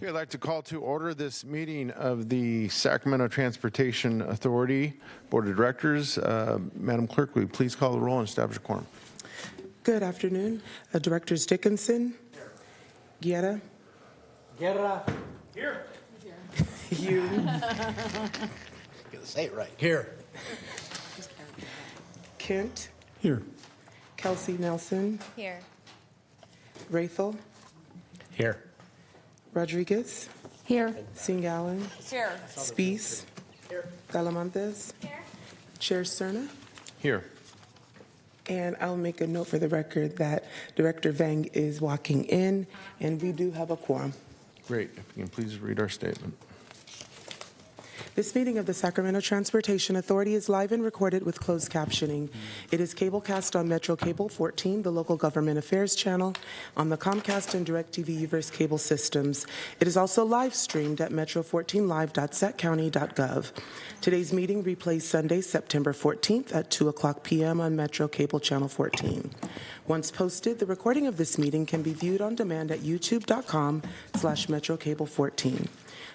Okay, I'd like to call to order this meeting of the Sacramento Transportation Authority Board of Directors. Madam Clerk, will you please call the roll and establish a quorum? Good afternoon. Directors Dickinson. Guerra. Guerra. Here. You. Gotta say it right. Here. Kent. Here. Kelsey Nelson. Here. Raythel. Here. Rodriguez. Here. Singallen. Here. Spees. Here. Talamantes. Here. Chair Cerna. Here. And I'll make a note for the record that Director Vang is walking in, and we do have a quorum. Great. If you can please read our statement. This meeting of the Sacramento Transportation Authority is live and recorded with closed captioning. It is cablecast on Metro Cable 14, the local government affairs channel, on the Comcast and DirecTV Uverse cable systems. It is also live streamed at metro14live.saccounty.gov. Today's meeting replays Sunday, September 14th at 2:00 p.m. on Metro Cable Channel 14. Once posted, the recording of this meeting can be viewed on demand at youtube.com/metrocable14.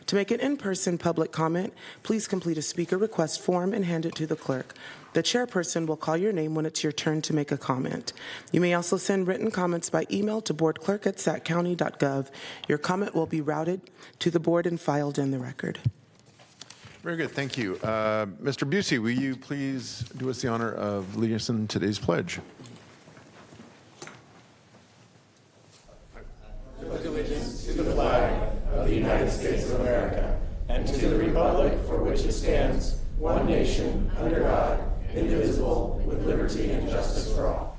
To make an in-person public comment, please complete a speaker request form and hand it to the clerk. The chairperson will call your name when it's your turn to make a comment. You may also send written comments by email to boardclerk@saccounty.gov. Your comment will be routed to the board and filed in the record. Very good. Thank you. Mr. Busey, will you please do us the honor of leading us in today's pledge? Allegiance to the flag of the United States of America and to the republic for which it stands, one nation, under God, indivisible, with liberty and justice for all.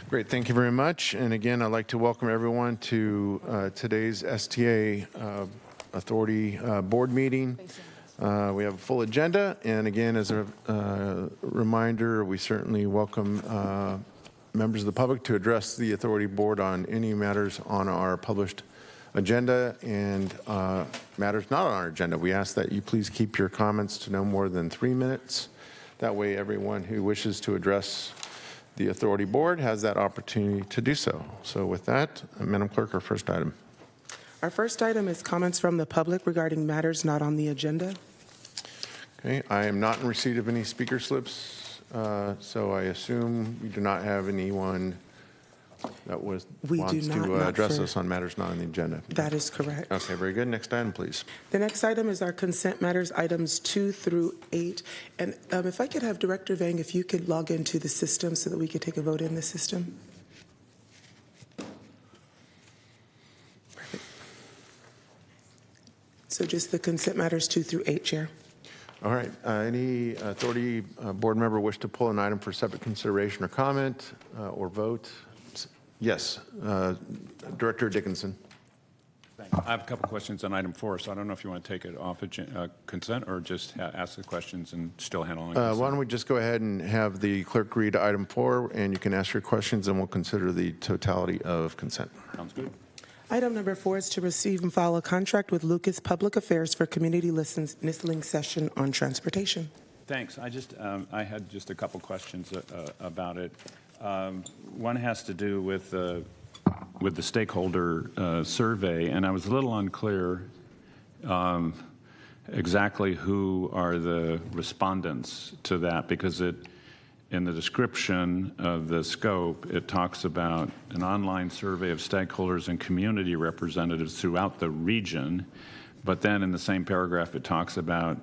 Great. Thank you very much. And again, I'd like to welcome everyone to today's STA Authority Board meeting. We have a full agenda. And again, as a reminder, we certainly welcome members of the public to address the Authority Board on any matters on our published agenda and matters not on our agenda. We ask that you please keep your comments to no more than 3 minutes. That way everyone who wishes to address the Authority Board has that opportunity to do so. So with that, Madam Clerk, our first item. Our first item is comments from the public regarding matters not on the agenda. Okay, I am not in receipt of any speaker slips. So I assume we do not have anyone that wants to address us on matters not on the agenda. That is correct. Okay, very good. Next item, please. The next item is our consent matters, items 2 through 8. And if I could have Director Vang, if you could log into the system so that we could take a vote in the system. Perfect. So just the consent matters 2 through 8, Chair. All right. Any Authority Board member wish to pull an item for separate consideration or comment or vote? Yes. Director Dickinson. Thanks. I have a couple questions on item 4, so I don't know if you want to take it off consent or just ask the questions and still handle it. Why don't we just go ahead and have the clerk read item 4, and you can ask your questions, and we'll consider the totality of consent. Sounds good. Item number 4 is to receive and file a contract with Lucas Public Affairs for community listening session on transportation. Thanks. I had just a couple questions about it. One has to do with the stakeholder survey, and I was a little unclear exactly who are the respondents to that, because in the description of the scope, it talks about an online survey of stakeholders and community representatives throughout the region, but then in the same paragraph, it talks about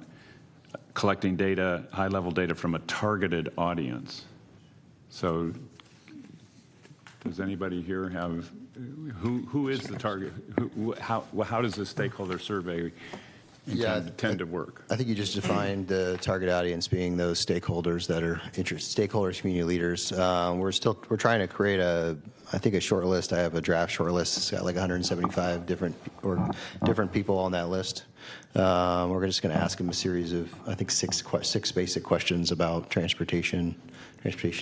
collecting data, high-level data from a targeted audience. So does anybody here have, who is the target? How does the stakeholder survey tend to work? I think you just defined the target audience being those stakeholders that are stakeholders, community leaders. We're trying to create a short list. I have a draft short list. It's got like 175 different people on that list. We're just going to ask them a series of, I think, six basic questions about transportation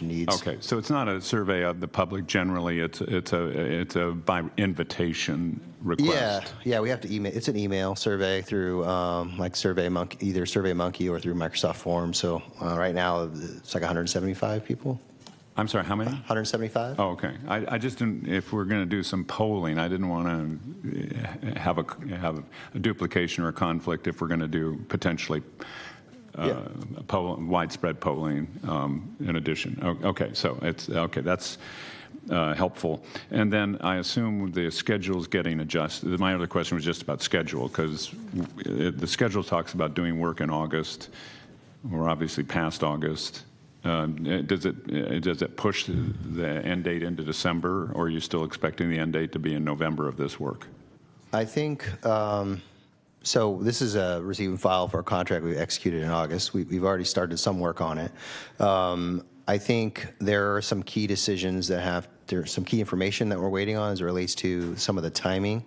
needs. Okay, so it's not a survey of the public generally. It's a by invitation request. Yeah, we have to email. It's an email survey through like SurveyMonkey, either SurveyMonkey or through Microsoft Forms. So right now it's like 175 people. I'm sorry, how many? 175? Oh, okay. I just didn't, if we're going to do some polling, I didn't want to have a duplication or a conflict if we're going to do potentially widespread polling in addition. Okay, so it's, okay, that's helpful. And then I assume the schedule's getting adjusted. My other question was just about schedule, because the schedule talks about doing work in August. We're obviously past August. Does it push the end date into December, or are you still expecting the end date to be in November of this work? I think, so this is a receive and file for a contract we executed in August. We've already started some work on it. I think there are some key decisions there's some key information that we're waiting on as it relates to some of the timing.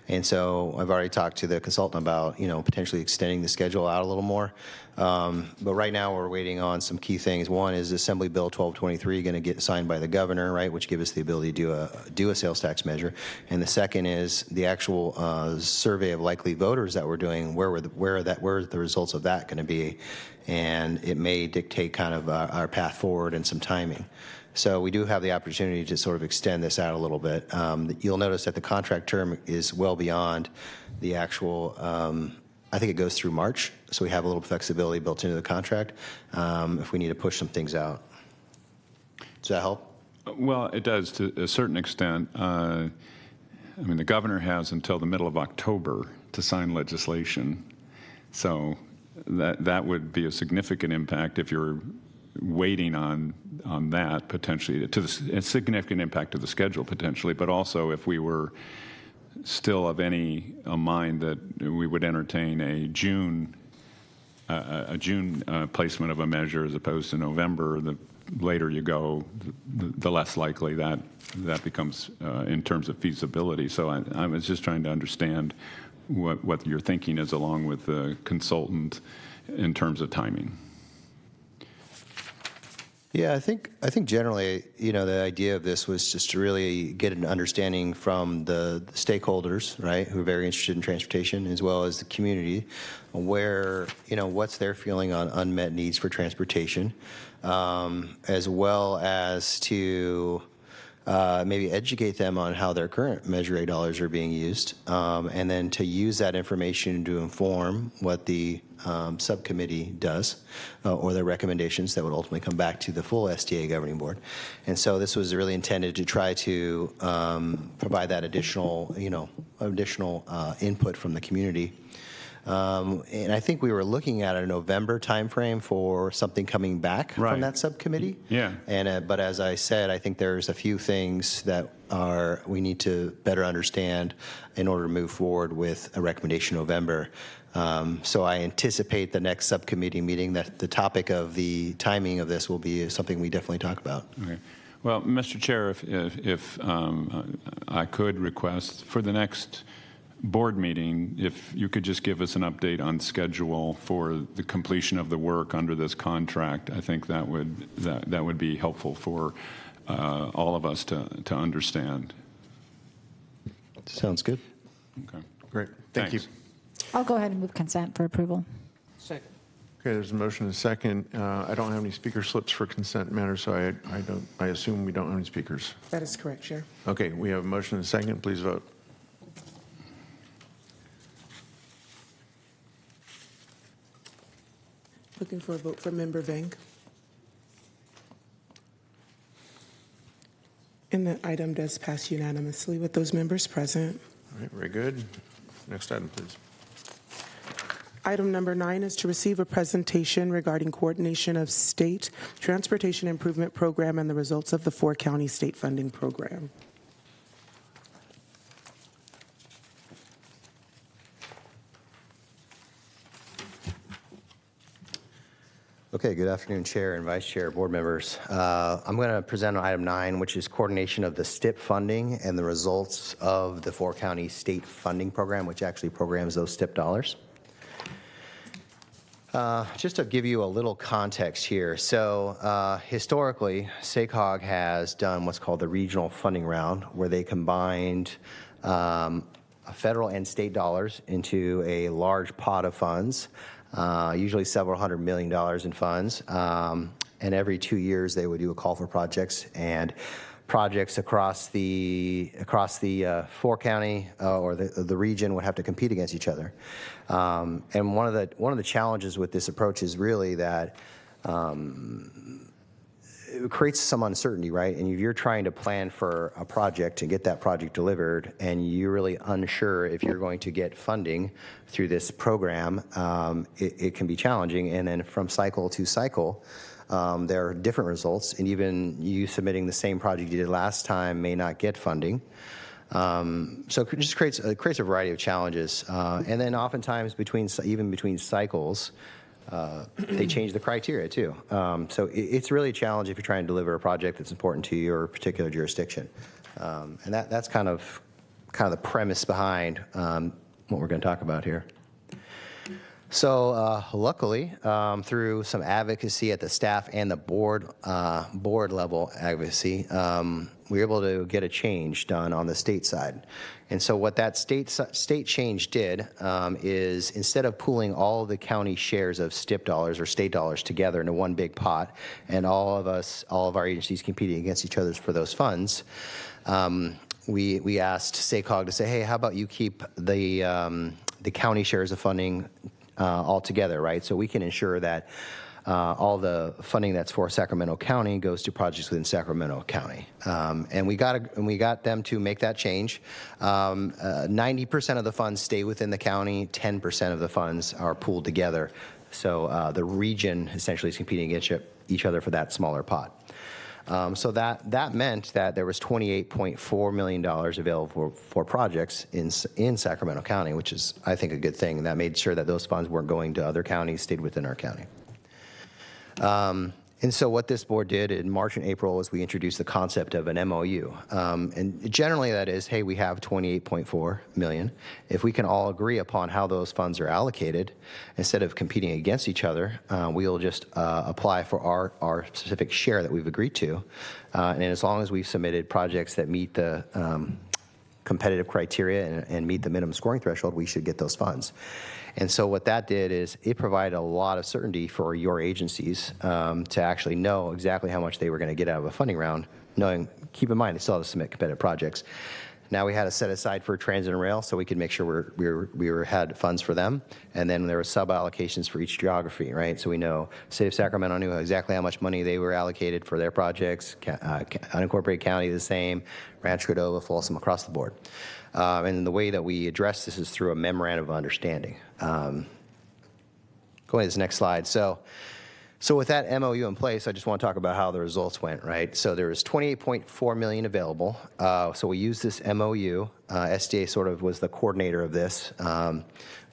And so I've already talked to the consultant about, potentially extending the schedule out a little more. But right now we're waiting on some key things. One is Assembly Bill 1223 going to get signed by the governor, right, which gives us the ability to do a sales tax measure. And the second is the actual survey of likely voters that we're doing. Where are the results of that going to be? And it may dictate kind of our path forward and some timing. So we do have the opportunity to sort of extend this out a little bit. You'll notice that the contract term is well beyond the actual, I think it goes through March, so we have a little flexibility built into the contract if we need to push some things out. Does that help? Well, it does to a certain extent. I mean, the governor has until the middle of October to sign legislation. So that would be a significant impact if you're waiting on that potentially, a significant impact to the schedule potentially, but also if we were still of any mind that we would entertain a June placement of a measure as opposed to November, the later you go, the less likely that becomes in terms of feasibility. So I was just trying to understand what your thinking is along with the consultant in terms of timing. Yeah, I think generally, the idea of this was just to really get an understanding from the stakeholders, right, who are very interested in transportation, as well as the community, where, what's their feeling on unmet needs for transportation, as well as to maybe educate them on how their current Measure A dollars are being used, and then to use that information to inform what the subcommittee does, or their recommendations that would ultimately come back to the full STA governing board. And so this was really intended to try to provide that additional input from the community. And I think we were looking at a November timeframe for something coming back from that subcommittee. Yeah. And but as I said, I think there's a few things that we need to better understand in order to move forward with a recommendation in November. So I anticipate the next subcommittee meeting that the topic of the timing of this will be something we definitely talk about. Okay. Well, Mr. Chair, if I could request for the next board meeting, if you could just give us an update on schedule for the completion of the work under this contract, I think that would be helpful for all of us to understand. Sounds good. Okay. Great. Thank you. Thanks. I'll go ahead and move consent for approval. Second. Okay, there's a motion and a second. I don't have any speaker slips for consent matters, so I assume we don't have any speakers. That is correct, Chair. Okay, we have a motion and a second. Please vote. Looking for a vote for Member Vang. And that item does pass unanimously with those members present. All right, very good. Next item, please. Item number 9 is to receive a presentation regarding coordination of state transportation improvement program and the results of the 4-county state funding program. Okay, good afternoon, Chair and Vice Chair, board members. I'm going to present on item 9, which is coordination of the STIP funding and the results of the 4-county state funding program, which actually programs those STIP dollars. Just to give you a little context here. So historically, SACOG has done what's called the regional funding round, where they combined federal and state dollars into a large pot of funds, usually several $100 million in funds. and every 2 years they would do a call for projects, and projects across the 4-county or the region would have to compete against each other. And one of the challenges with this approach is really that it creates some uncertainty, right? And if you're trying to plan for a project and get that project delivered, and you're really unsure if you're going to get funding through this program, it can be challenging. And then from cycle to cycle, there are different results, and even you submitting the same project you did last time may not get funding. So it just creates a variety of challenges. And then oftentimes even between cycles, they change the criteria too. So it's really a challenge if you're trying to deliver a project that's important to your particular jurisdiction. And that's kind of the premise behind what we're going to talk about here. So luckily, through some advocacy at the staff and the board level advocacy, we were able to get a change done on the state side. And so what that state change did is, instead of pooling all of the county shares of STIP dollars or state dollars together into one big pot, and all of our agencies competing against each other for those funds, we asked SACOG to say, hey, how about you keep the county shares of funding all together, right? So we can ensure that all the funding that's for Sacramento County goes to projects within Sacramento County. And we got them to make that change. 90% of the funds stay within the county, 10% of the funds are pooled together. So the region essentially is competing against each other for that smaller pot. So that meant that there was $28.4 million available for projects in Sacramento County, which is, I think, a good thing. And that made sure that those funds weren't going to other counties, stayed within our county. And so what this board did in March and April was we introduced the concept of an MOU. And generally that is, hey, we have $28.4 million. If we can all agree upon how those funds are allocated, instead of competing against each other, we'll just apply for our specific share that we've agreed to. And as long as we've submitted projects that meet the competitive criteria and meet the minimum scoring threshold, we should get those funds. And so what that did is it provided a lot of certainty for your agencies to actually know exactly how much they were going to get out of a funding round, keep in mind they still have to submit competitive projects. Now we had to set aside for transit and rail so we could make sure we had funds for them. And then there were sub-allocations for each geography, right? So we know City of Sacramento knew exactly how much money they were allocated for their projects, unincorporated county the same, Rancho Cordova, Folsom, across the board. And the way that we address this is through a memorandum of understanding. Going to this next slide. So with that MOU in place, I just want to talk about how the results went, right? So there was $28.4 million available. So we used this MOU. SDA sort of was the coordinator of this,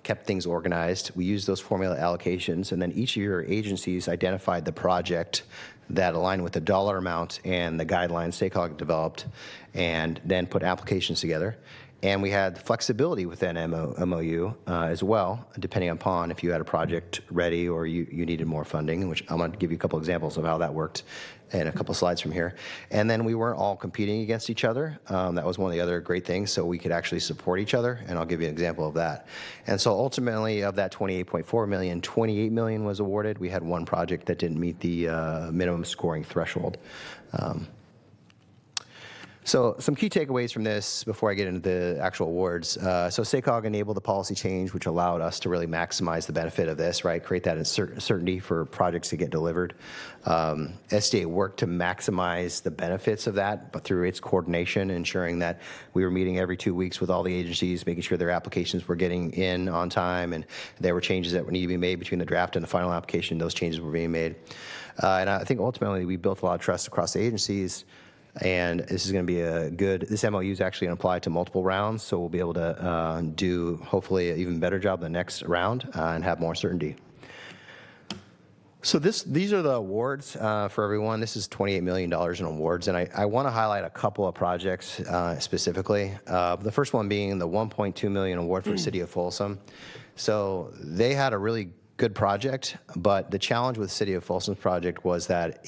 kept things organized. We used those formula allocations, and then each of your agencies identified the project that aligned with the dollar amount and the guidelines SACOG developed, and then put applications together. And we had flexibility within MOU as well, depending upon if you had a project ready or you needed more funding, which I'm going to give you a couple examples of how that worked in a couple slides from here. And then we weren't all competing against each other. That was one of the other great things, so we could actually support each other, and I'll give you an example of that. And so ultimately, of that $28.4 million, $28 million was awarded. We had one project that didn't meet the minimum scoring threshold. So some key takeaways from this before I get into the actual awards. So SACOG enabled the policy change, which allowed us to really maximize the benefit of this, right? Create that certainty for projects to get delivered. SDA worked to maximize the benefits of that, but through its coordination, ensuring that we were meeting every 2 weeks with all the agencies, making sure their applications were getting in on time, and there were changes that needed to be made between the draft and the final application. Those changes were being made. And I think ultimately we built a lot of trust across the agencies. And this is going to be this MOU is actually going to apply to multiple rounds, so we'll be able to do hopefully an even better job the next round and have more certainty. So these are the awards for everyone. This is $28 million in awards, and I want to highlight a couple of projects specifically. The first one being the $1.2 million award for the City of Folsom. So they had a really good project, but the challenge with the City of Folsom's project was that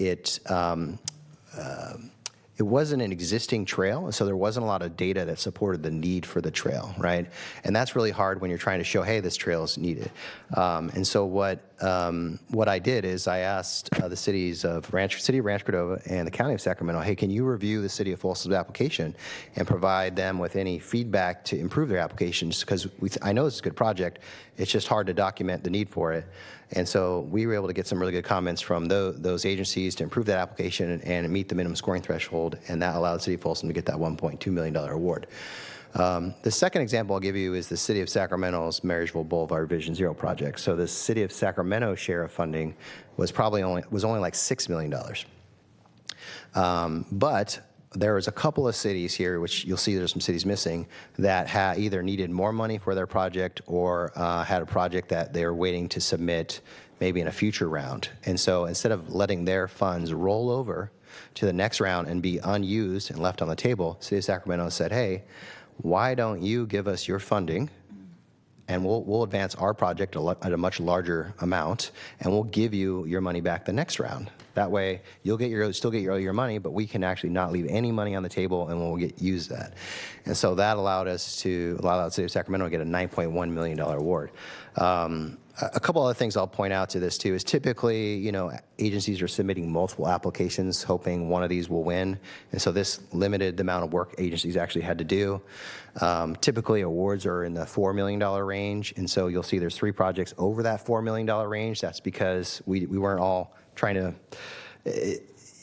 it wasn't an existing trail, and so there wasn't a lot of data that supported the need for the trail, right? And that's really hard when you're trying to show, hey, this trail is needed. And so what I did is I asked the City of Rancho Cordova and the County of Sacramento, hey, can you review the City of Folsom's application and provide them with any feedback to improve their applications? Because I know this is a good project, it's just hard to document the need for it. And so we were able to get some really good comments from those agencies to improve that application and meet the minimum scoring threshold, and that allowed the City of Folsom to get that $1.2 million award. The second example I'll give you is the City of Sacramento's Marysville Boulevard Vision Zero project. So the City of Sacramento share of funding was only like $6 million. But there was a couple of cities here, which you'll see there's some cities missing, that either needed more money for their project or had a project that they're waiting to submit maybe in a future round. And so instead of letting their funds roll over to the next round and be unused and left on the table, City of Sacramento said, hey, why don't you give us your funding and we'll advance our project at a much larger amount, and we'll give you your money back the next round. That way, you'll still get your money, but we can actually not leave any money on the table, and we'll use that. And so that allowed the City of Sacramento to get a $9.1 million award. A couple other things I'll point out to this too is typically, agencies are submitting multiple applications hoping one of these will win. And so this limited the amount of work agencies actually had to do. Typically awards are in the $4 million range. And so you'll see there's 3 projects over that $4 million range. That's because we weren't all trying to,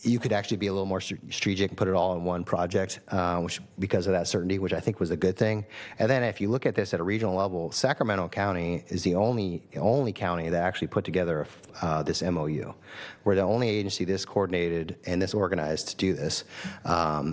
you could actually be a little more strategic and put it all in one project, which because of that certainty, which I think was a good thing. And then if you look at this at a regional level, Sacramento County is the only county that actually put together this MOU. We're the only agency this coordinated and this organized to do this.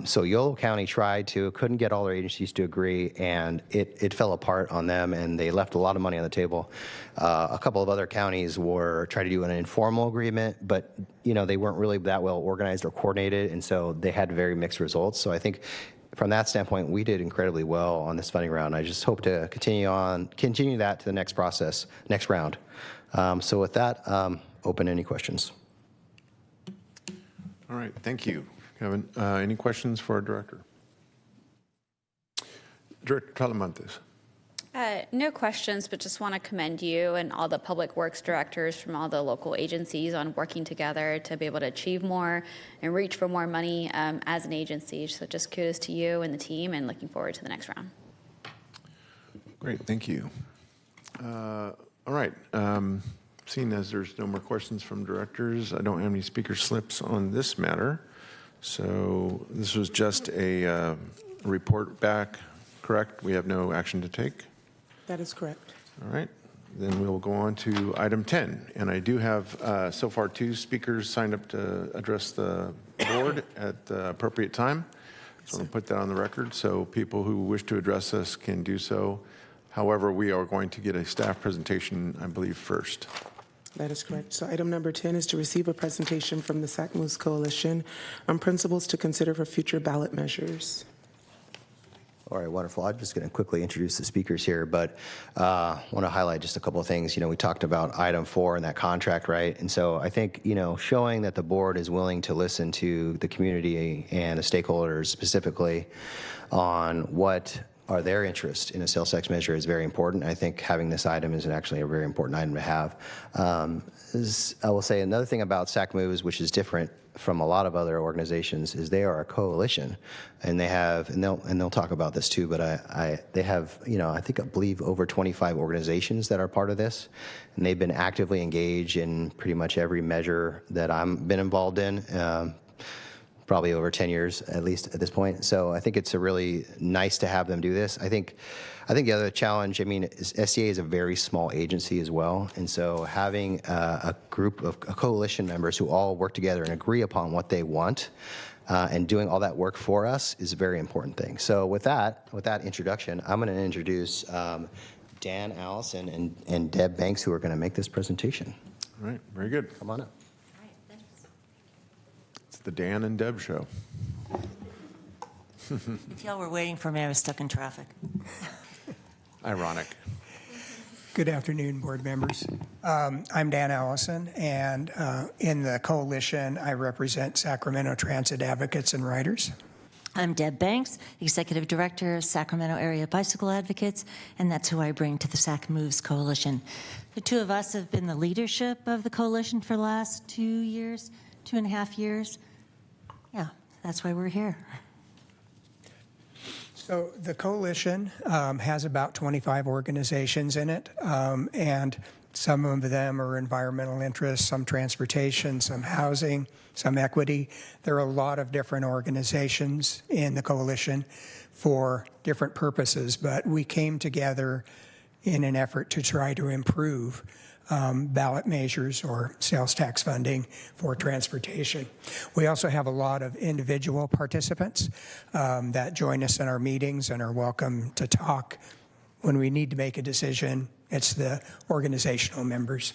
So Yolo County couldn't get all their agencies to agree, and it fell apart on them, and they left a lot of money on the table. A couple of other counties trying to do an informal agreement, but they weren't really that well organized or coordinated, and so they had very mixed results. So I think from that standpoint, we did incredibly well on this funding round. I just hope to continue that to the next round. So with that, open any questions. All right, thank you, Kevin. Any questions for our director? Director Talamantes. No questions, but just want to commend you and all the public works directors from all the local agencies on working together to be able to achieve more and reach for more money as an agency. So just kudos to you and the team, and looking forward to the next round. Great, thank you. All right, seeing as there's no more questions from directors, I don't have any speaker slips on this matter. So this was just a report back, correct? We have no action to take? That is correct. All right, then we'll go on to item 10. And I do have so far 2 speakers signed up to address the board at the appropriate time. So I'll put that on the record so people who wish to address us can do so. However, we are going to get a staff presentation, I believe, first. That is correct. So item number 10 is to receive a presentation from the Sac Moose Coalition on principles to consider for future ballot measures. All right, wonderful. I'm just going to quickly introduce the speakers here, but want to highlight just a couple of things. We talked about item 4 and that contract, right? And so I think, showing that the board is willing to listen to the community and the stakeholders specifically on what are their interest in a sales tax measure is very important. I think having this item is actually a very important item to have. I will say another thing about Sac Moves, which is different from a lot of other organizations, is they are a coalition, and they'll talk about this too. But they have I believe over 25 organizations that are part of this, and they've been actively engaged in pretty much every measure that I've been involved in. Probably over 10 years, at least at this point. So I think it's a really nice to have them do this. I think the other challenge, SCA is a very small agency as well. And so having a coalition members who all work together and agree upon what they want and doing all that work for us is a very important thing. So with that introduction, I'm going to introduce Dan Allison and Deb Banks, who are going to make this presentation. All right, very good. Come on up. The Dan and Deb show. If y'all were waiting for me, I was stuck in traffic. Ironic. Good afternoon, board members. I'm Dan Allison, and in the coalition, I represent Sacramento Transit Advocates and Riders. I'm Deb Banks, Executive Director of Sacramento Area Bicycle Advocates, and that's who I bring to the Sac Moves Coalition. The two of us have been the leadership of the coalition for the last 2.5 years. Yeah, that's why we're here. So the coalition has about 25 organizations in it, and some of them are environmental interests, some transportation, some housing, some equity. There are a lot of different organizations in the coalition for different purposes, but we came together in an effort to try to improve ballot measures or sales tax funding for transportation. We also have a lot of individual participants that join us in our meetings and are welcome to talk. When we need to make a decision, it's the organizational members.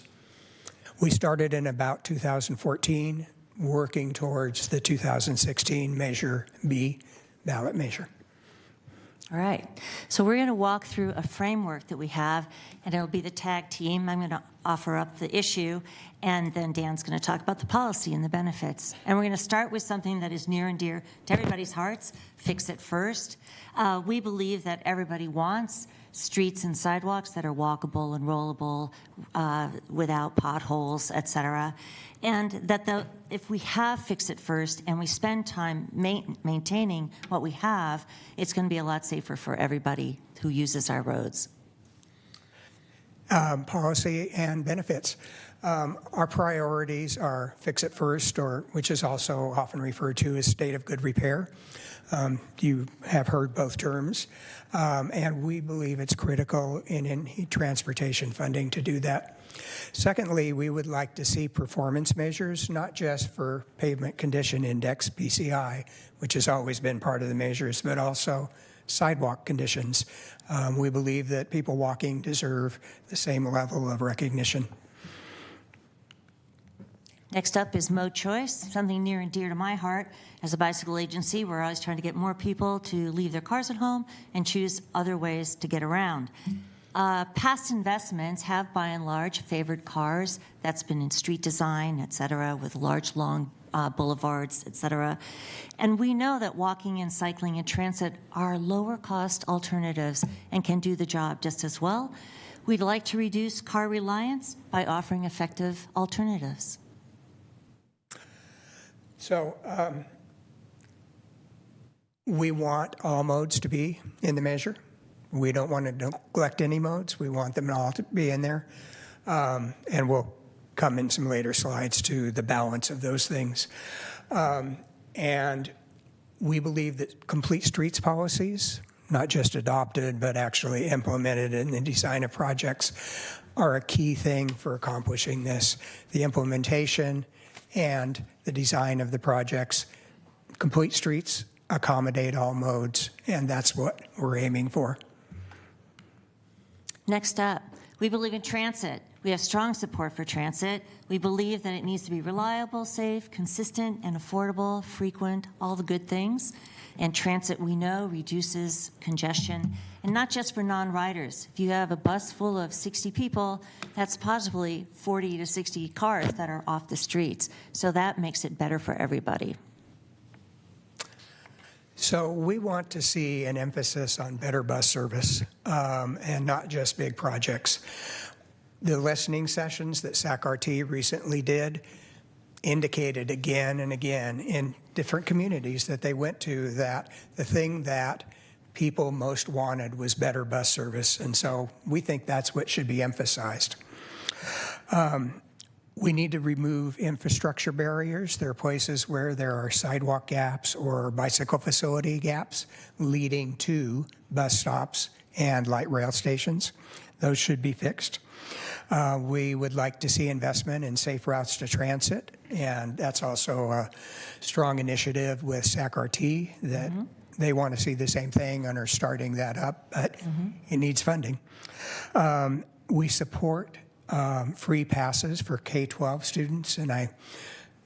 We started in about 2014, working towards the 2016 Measure B ballot measure. All right, so we're going to walk through a framework that we have, and it'll be the tag team. I'm going to offer up the issue, and then Dan's going to talk about the policy and the benefits. And we're going to start with something that is near and dear to everybody's hearts, fix it first. We believe that everybody wants streets and sidewalks that are walkable and rollable without potholes, et cetera. And that if we have fix it first and we spend time maintaining what we have, it's going to be a lot safer for everybody who uses our roads. Policy and benefits. Our priorities are fix it first, or which is also often referred to as state of good repair. You have heard both terms, and we believe it's critical in transportation funding to do that. Secondly, we would like to see performance measures, not just for pavement condition index, PCI, which has always been part of the measures, but also sidewalk conditions. We believe that people walking deserve the same level of recognition. Next up is mode choice, something near and dear to my heart. As a bicycle agency, we're always trying to get more people to leave their cars at home and choose other ways to get around. Past investments have, by and large, favored cars. That's been in street design, et cetera, with large, long boulevards, et cetera. And we know that walking and cycling and transit are lower-cost alternatives and can do the job just as well. We'd like to reduce car reliance by offering effective alternatives. So we want all modes to be in the measure. We don't want to neglect any modes. We want them all to be in there. And we'll come in some later slides to the balance of those things. And we believe that complete streets policies, not just adopted, but actually implemented in the design of projects, are a key thing for accomplishing this. The implementation and the design of the projects, complete streets, accommodate all modes, and that's what we're aiming for. Next up, we believe in transit. We have strong support for transit. We believe that it needs to be reliable, safe, consistent, and affordable, frequent, all the good things. And transit, we know, reduces congestion, and not just for non-riders. If you have a bus full of 60 people, that's possibly 40 to 60 cars that are off the streets. So that makes it better for everybody. So we want to see an emphasis on better bus service and not just big projects. The listening sessions that SAC-RT recently did indicated again and again in different communities that they went to that the thing that people most wanted was better bus service. And so we think that's what should be emphasized. We need to remove infrastructure barriers. There are places where there are sidewalk gaps or bicycle facility gaps leading to bus stops and light rail stations. Those should be fixed. We would like to see investment in safe routes to transit, and that's also a strong initiative with SAC-RT that they want to see the same thing and are starting that up, but it needs funding. We support free passes for K-12 students, and I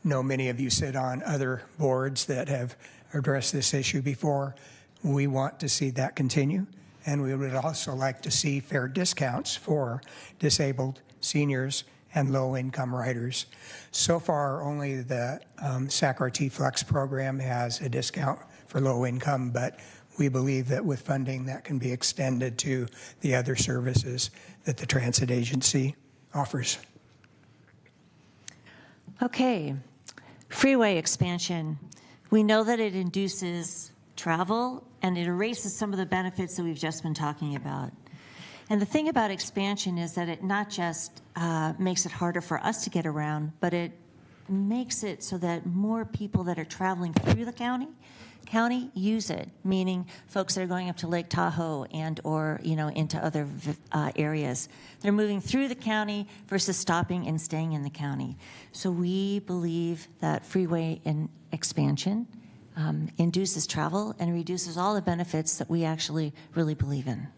know many of you sit on other boards that have addressed this issue before. We want to see that continue, and we would also like to see fair discounts for disabled seniors and low-income riders. So far, only the SAC-RT Flex program has a discount for low income, but we believe that with funding that can be extended to the other services that the transit agency offers. Okay, freeway expansion. We know that it induces travel and it erases some of the benefits that we've just been talking about. And the thing about expansion is that it not just makes it harder for us to get around, but it makes it so that more people that are traveling through the county use it, meaning folks that are going up to Lake Tahoe and or into other areas. They're moving through the county versus stopping and staying in the county. So we believe that freeway expansion induces travel and reduces all the benefits that we actually really believe in.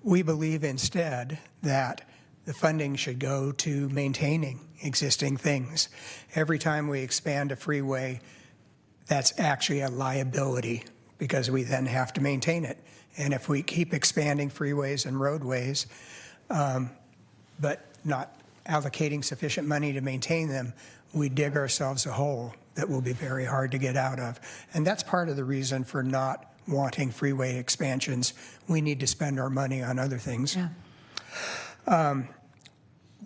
We believe instead that the funding should go to maintaining existing things. Every time we expand a freeway, that's actually a liability because we then have to maintain it. And if we keep expanding freeways and roadways, but not allocating sufficient money to maintain them, we dig ourselves a hole that will be very hard to get out of. And that's part of the reason for not wanting freeway expansions. We need to spend our money on other things. Yeah.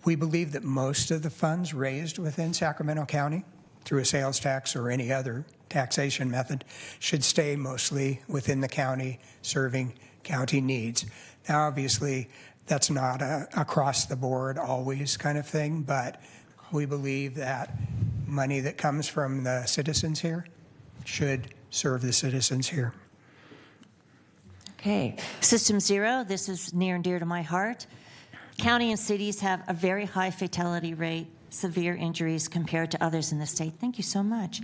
We believe that most of the funds raised within Sacramento County through a sales tax or any other taxation method should stay mostly within the county, serving county needs. Now, obviously, that's not a across the board always kind of thing, but we believe that money that comes from the citizens here should serve the citizens here. Okay, System Zero, this is near and dear to my heart. County and cities have a very high fatality rate, severe injuries compared to others in the state. Thank you so much.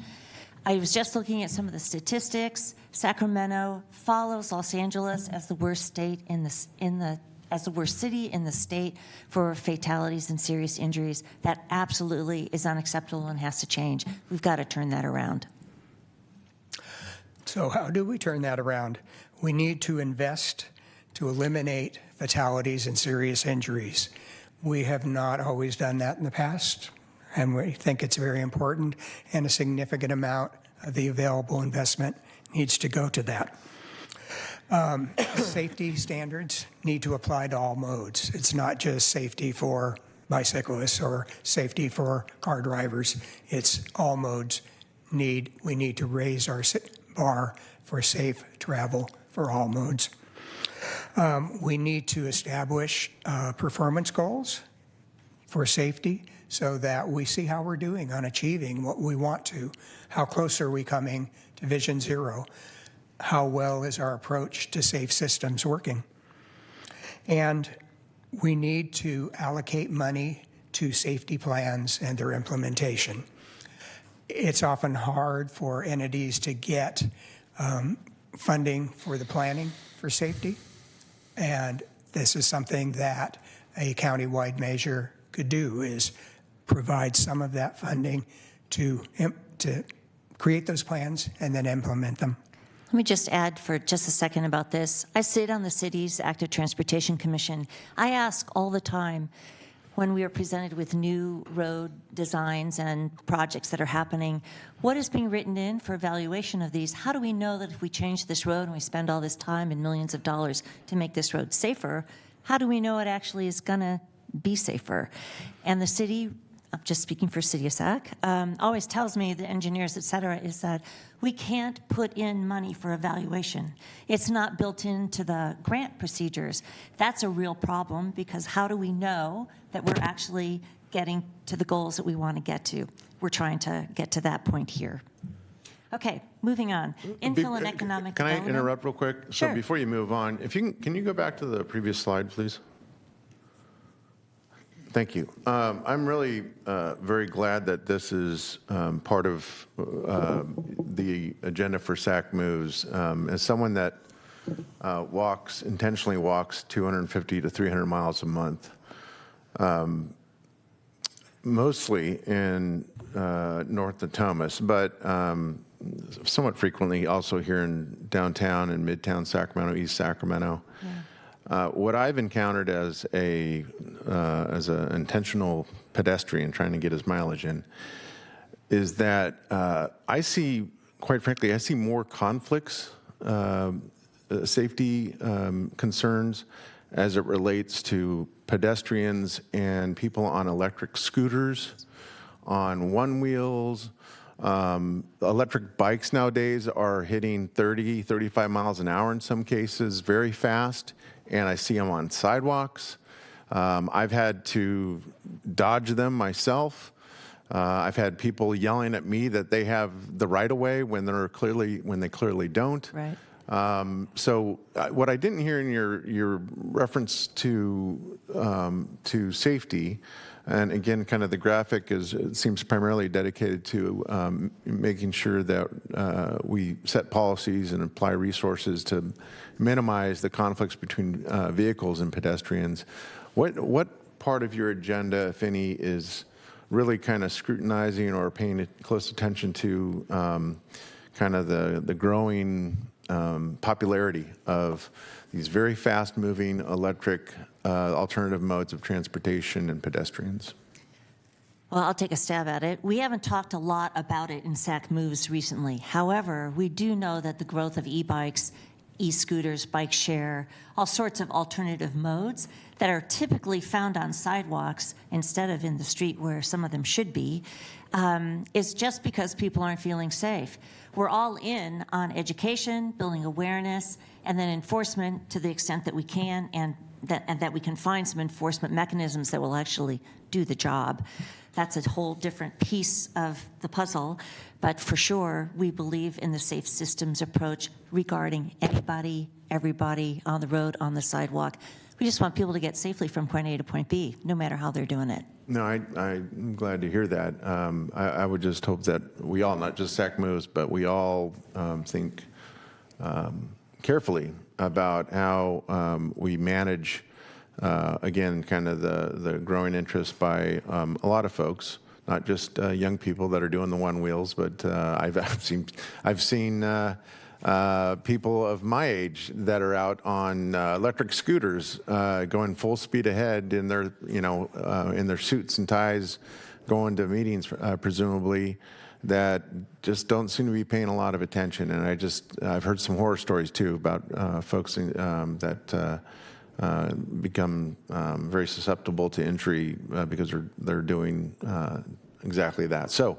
I was just looking at some of the statistics. Sacramento follows Los Angeles as the worst state as the worst city in the state for fatalities and serious injuries. That absolutely is unacceptable and has to change. We've got to turn that around. So how do we turn that around? We need to invest to eliminate fatalities and serious injuries. We have not always done that in the past, and we think it's very important, and a significant amount of the available investment needs to go to that. Safety standards need to apply to all modes. It's not just safety for bicyclists or safety for car drivers. It's all modes. We need to raise our bar for safe travel for all modes. We need to establish performance goals for safety so that we see how we're doing on achieving what we want to. How close are we coming to Vision Zero? How well is our approach to safe systems working? And we need to allocate money to safety plans and their implementation. It's often hard for entities to get funding for the planning for safety, and this is something that a county-wide measure could do, is provide some of that funding to create those plans and then implement them. Let me just add for just a second about this. I sit on the city's Active Transportation Commission. I ask all the time when we are presented with new road designs and projects that are happening, what is being written in for evaluation of these? How do we know that if we change this road and we spend all this time and millions of dollars to make this road safer, how do we know it actually is going to be safer? And the city, I'm just speaking for City of Sac, always tells me, the engineers, et cetera, is that we can't put in money for evaluation. It's not built into the grant procedures. That's a real problem, because how do we know that we're actually getting to the goals that we want to get to? We're trying to get to that point here. Okay, moving on. Infill and economic Can I development. interrupt real quick? Sure. So before you move on, if you can you go back to the previous slide, please? Thank you. I'm really very glad that this is part of the agenda for SAC Moves. As someone that intentionally walks 250 to 300 miles a month, mostly in North Natomas, but somewhat frequently also here in downtown and midtown Sacramento, East Sacramento. What I've encountered as an intentional pedestrian trying to get his mileage in is that I see, quite frankly, I see more conflicts, safety concerns as it relates to pedestrians and people on electric scooters, on one wheels. Electric bikes nowadays are hitting 30, 35 miles an hour in some cases, very fast, and I see them on sidewalks. I've had to dodge them myself. I've had people yelling at me that they have the right of way when they clearly don't. Right. So what I didn't hear in your reference to safety, and again, kind of the graphic it seems primarily dedicated to making sure that we set policies and apply resources to minimize the conflicts between vehicles and pedestrians. What part of your agenda, if any, is really kind of scrutinizing or paying close attention to kind of the growing popularity of these very fast-moving electric alternative modes of transportation and pedestrians? Well, I'll take a stab at it. We haven't talked a lot about it in SAC Moves recently. However, we do know that the growth of e-bikes, e-scooters, bike share, all sorts of alternative modes that are typically found on sidewalks instead of in the street where some of them should be, is just because people aren't feeling safe. We're all in on education, building awareness, and then enforcement to the extent that we can, and that we can find some enforcement mechanisms that will actually do the job. That's a whole different piece of the puzzle, but for sure, we believe in the safe systems approach regarding anybody, everybody on the road, on the sidewalk. We just want people to get safely from point A to point B, no matter how they're doing it. No, I'm glad to hear that. I would just hope that we all, not just SAC Moves, but we all think carefully about how we manage, again, kind of the growing interest by a lot of folks, not just young people that are doing the one wheels, but I've seen people of my age that are out on electric scooters going full speed ahead in their, in their suits and ties, going to meetings, presumably, that just don't seem to be paying a lot of attention. And I've heard some horror stories too about folks that become very susceptible to injury because they're doing exactly that. So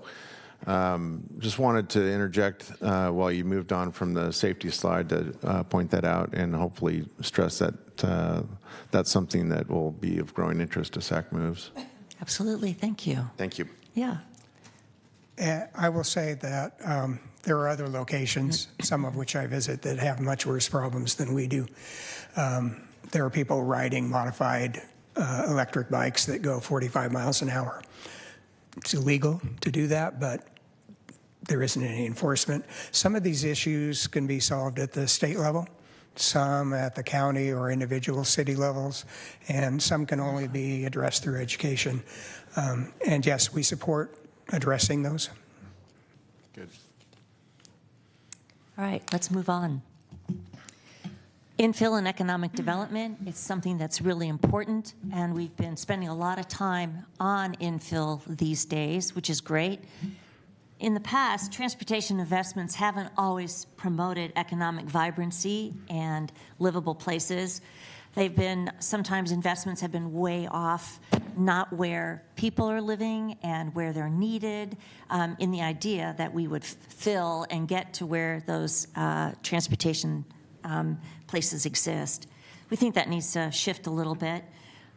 just wanted to interject while you moved on from the safety slide to point that out and hopefully stress that that's something that will be of growing interest to SAC Moves. Absolutely. Thank you. Thank you. Yeah. I will say that there are other locations, some of which I visit, that have much worse problems than we do. There are people riding modified electric bikes that go 45 miles an hour. It's illegal to do that, but there isn't any enforcement. Some of these issues can be solved at the state level, some at the county or individual city levels, and some can only be addressed through education. And yes, we support addressing those. Good. All right, let's move on. Infill and economic development, it's something that's really important, and we've been spending a lot of time on infill these days, which is great. In the past, transportation investments haven't always promoted economic vibrancy and livable places. Sometimes investments have been way off, not where people are living and where they're needed, in the idea that we would fill and get to where those transportation places exist. We think that needs to shift a little bit.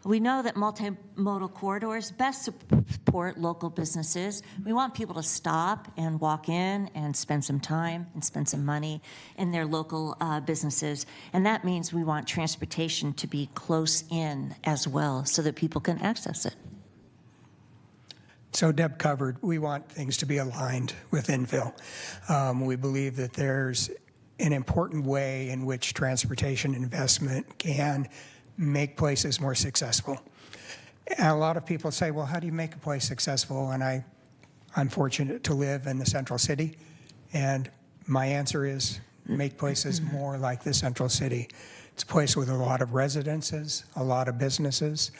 We know that multimodal corridors best support local businesses. We want people to stop and walk in and spend some time and spend some money in their local businesses. And that means we want transportation to be close in as well so that people can access it. So Deb covered, we want things to be aligned with infill. We believe that there's an important way in which transportation investment can make places more successful. And a lot of people say, well, how do you make a place successful? And I'm fortunate to live in the central city And my answer is make places more like the central city. It's a place with a lot of residences, a lot of businesses,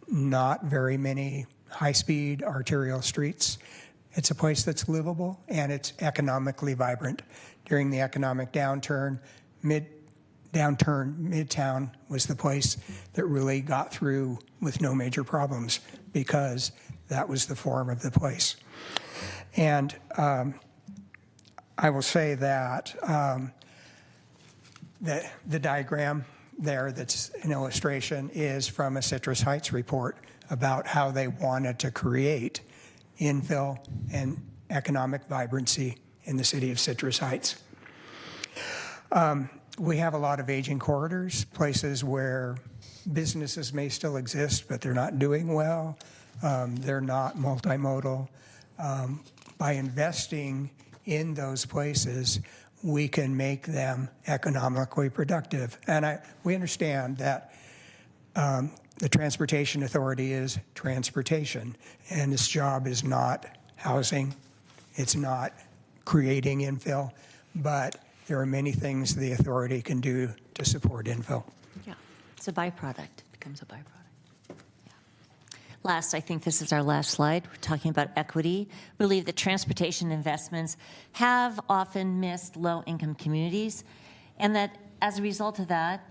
not very many high-speed arterial streets. It's a place that's livable and it's economically vibrant. During the economic downturn, Midtown was the place that really got through with no major problems because that was the form of the place. And I will say that the diagram there that's an illustration is from a Citrus Heights report about how they wanted to create infill and economic vibrancy in the city of Citrus Heights. We have a lot of aging corridors, places where businesses may still exist, but they're not doing well. They're not multimodal. By investing in those places, we can make them economically productive. And we understand that the Transportation Authority is transportation, and its job is not housing, it's not creating infill, but there are many things the authority can do to support infill. Yeah, it's a byproduct. It becomes a byproduct. Yeah. Last, I think this is our last slide. We're talking about equity. We believe that transportation investments have often missed low-income communities, and that as a result of that,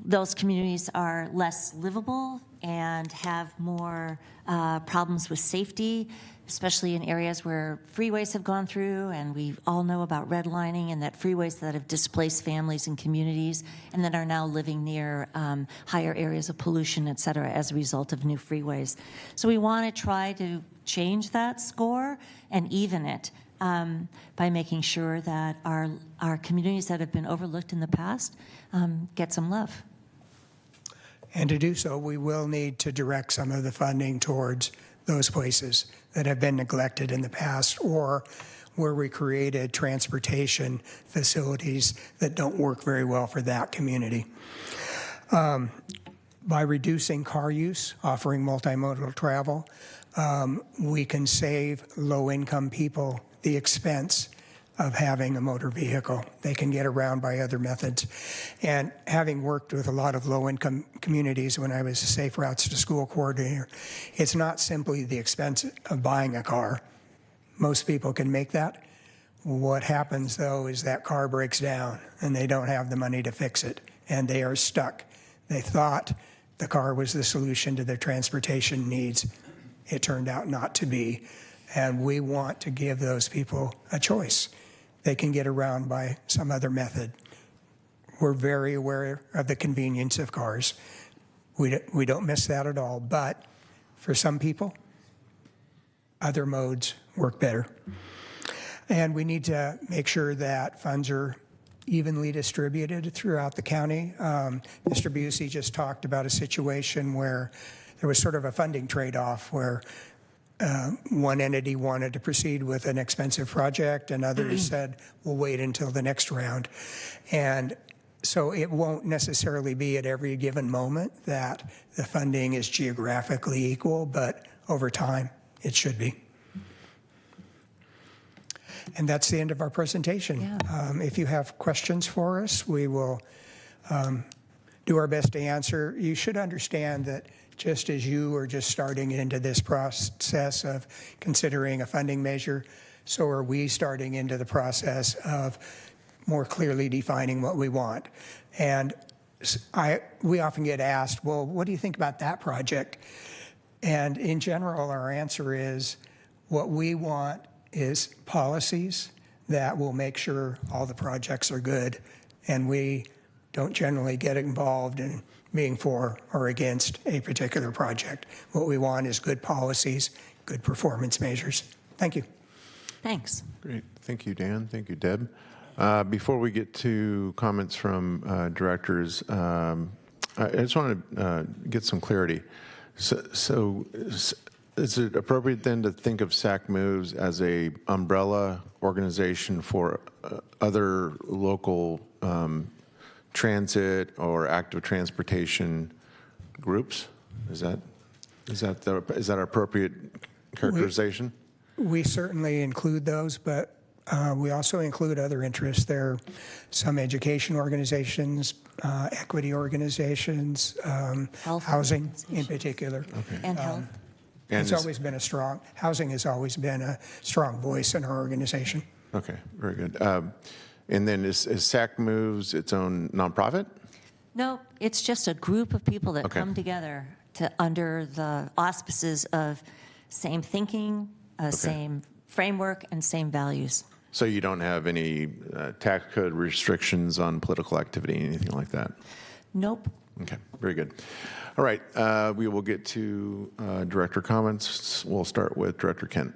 those communities are less livable and have more problems with safety, especially in areas where freeways have gone through, and we all know about redlining and that freeways that have displaced families and communities and that are now living near higher areas of pollution, et cetera, as a result of new freeways. So we want to try to change that score and even it by making sure that our communities that have been overlooked in the past get some love. And to do so, we will need to direct some of the funding towards those places that have been neglected in the past or where we created transportation facilities that don't work very well for that community. By reducing car use, offering multimodal travel, we can save low-income people the expense of having a motor vehicle. They can get around by other methods. And having worked with a lot of low-income communities when I was a Safe Routes to School coordinator, it's not simply the expense of buying a car. Most people can make that. What happens, though, is that car breaks down and they don't have the money to fix it, and they are stuck. They thought the car was the solution to their transportation needs. It turned out not to be. And we want to give those people a choice. They can get around by some other method. We're very aware of the convenience of cars. We don't miss that at all. But for some people, other modes work better. And we need to make sure that funds are evenly distributed throughout the county. Mr. Busey just talked about a situation where there was sort of a funding trade-off where one entity wanted to proceed with an expensive project and others said, we'll wait until the next round. And so it won't necessarily be at every given moment that the funding is geographically equal, but over time it should be. And that's the end of our presentation. Yeah. If you have questions for us, we will do our best to answer. You should understand that just as you are just starting into this process of considering a funding measure, so are we starting into the process of more clearly defining what we want. And we often get asked, well, what do you think about that project? And in general, our answer is what we want is policies that will make sure all the projects are good, and we don't generally get involved in being for or against a particular project. What we want is good policies, good performance measures. Thank you. Thanks. Great. Thank you, Dan. Thank you, Deb. Before we get to comments from directors, I just want to get some clarity. So is it appropriate then to think of SAC Moves as a umbrella organization for other local transit or active transportation groups? Is that appropriate characterization? We certainly include those, but We also include other interests. There are some education organizations, equity organizations, Health housing in organizations. particular. And health. And It's always been housing has always been a strong voice in our organization. Okay, very good. And then is SAC Moves its own nonprofit? No, it's just a group of people that Okay. come together under the auspices of same thinking, same framework, and same values. So you don't have any tax code restrictions on political activity, anything like that? Nope. Okay, very good. All right, we will get to director comments. We'll start with Director Kent.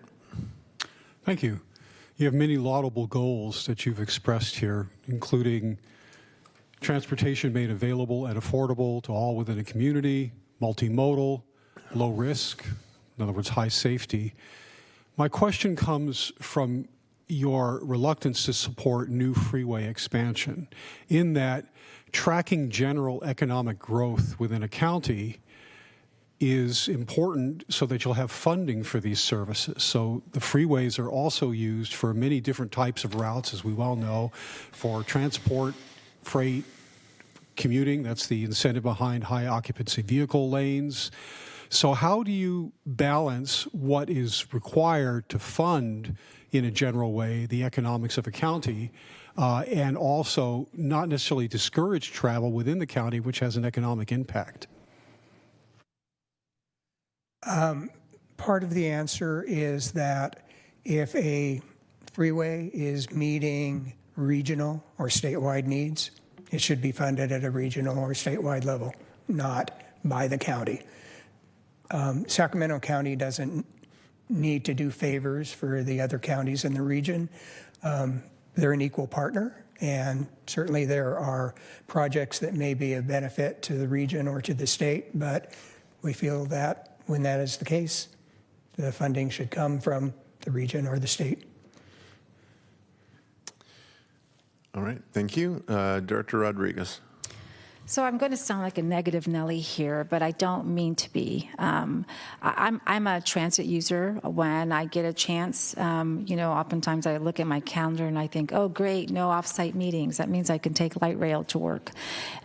Thank you. You have many laudable goals that you've expressed here, including transportation made available and affordable to all within a community, multimodal, low risk, in other words, high safety. My question comes from your reluctance to support new freeway expansion, in that tracking general economic growth within a county is important so that you'll have funding for these services. So the freeways are also used for many different types of routes, as we well know, for transport, freight, commuting. That's the incentive behind high occupancy vehicle lanes. So how do you balance what is required to fund in a general way the economics of a county and also not necessarily discourage travel within the county, which has an economic impact? Part of the answer is that if a freeway is meeting regional or statewide needs, it should be funded at a regional or statewide level, not by the county. Sacramento County doesn't need to do favors for the other counties in the region. They're an equal partner, and certainly there are projects that may be of benefit to the region or to the state, but we feel that when that is the case, the funding should come from the region or the state. All right, thank you. Director Rodriguez. So I'm going to sound like a negative Nelly here, but I don't mean to be. I'm a transit user. When I get a chance, oftentimes I look at my calendar and I think, oh, great, no off-site meetings. That means I can take light rail to work.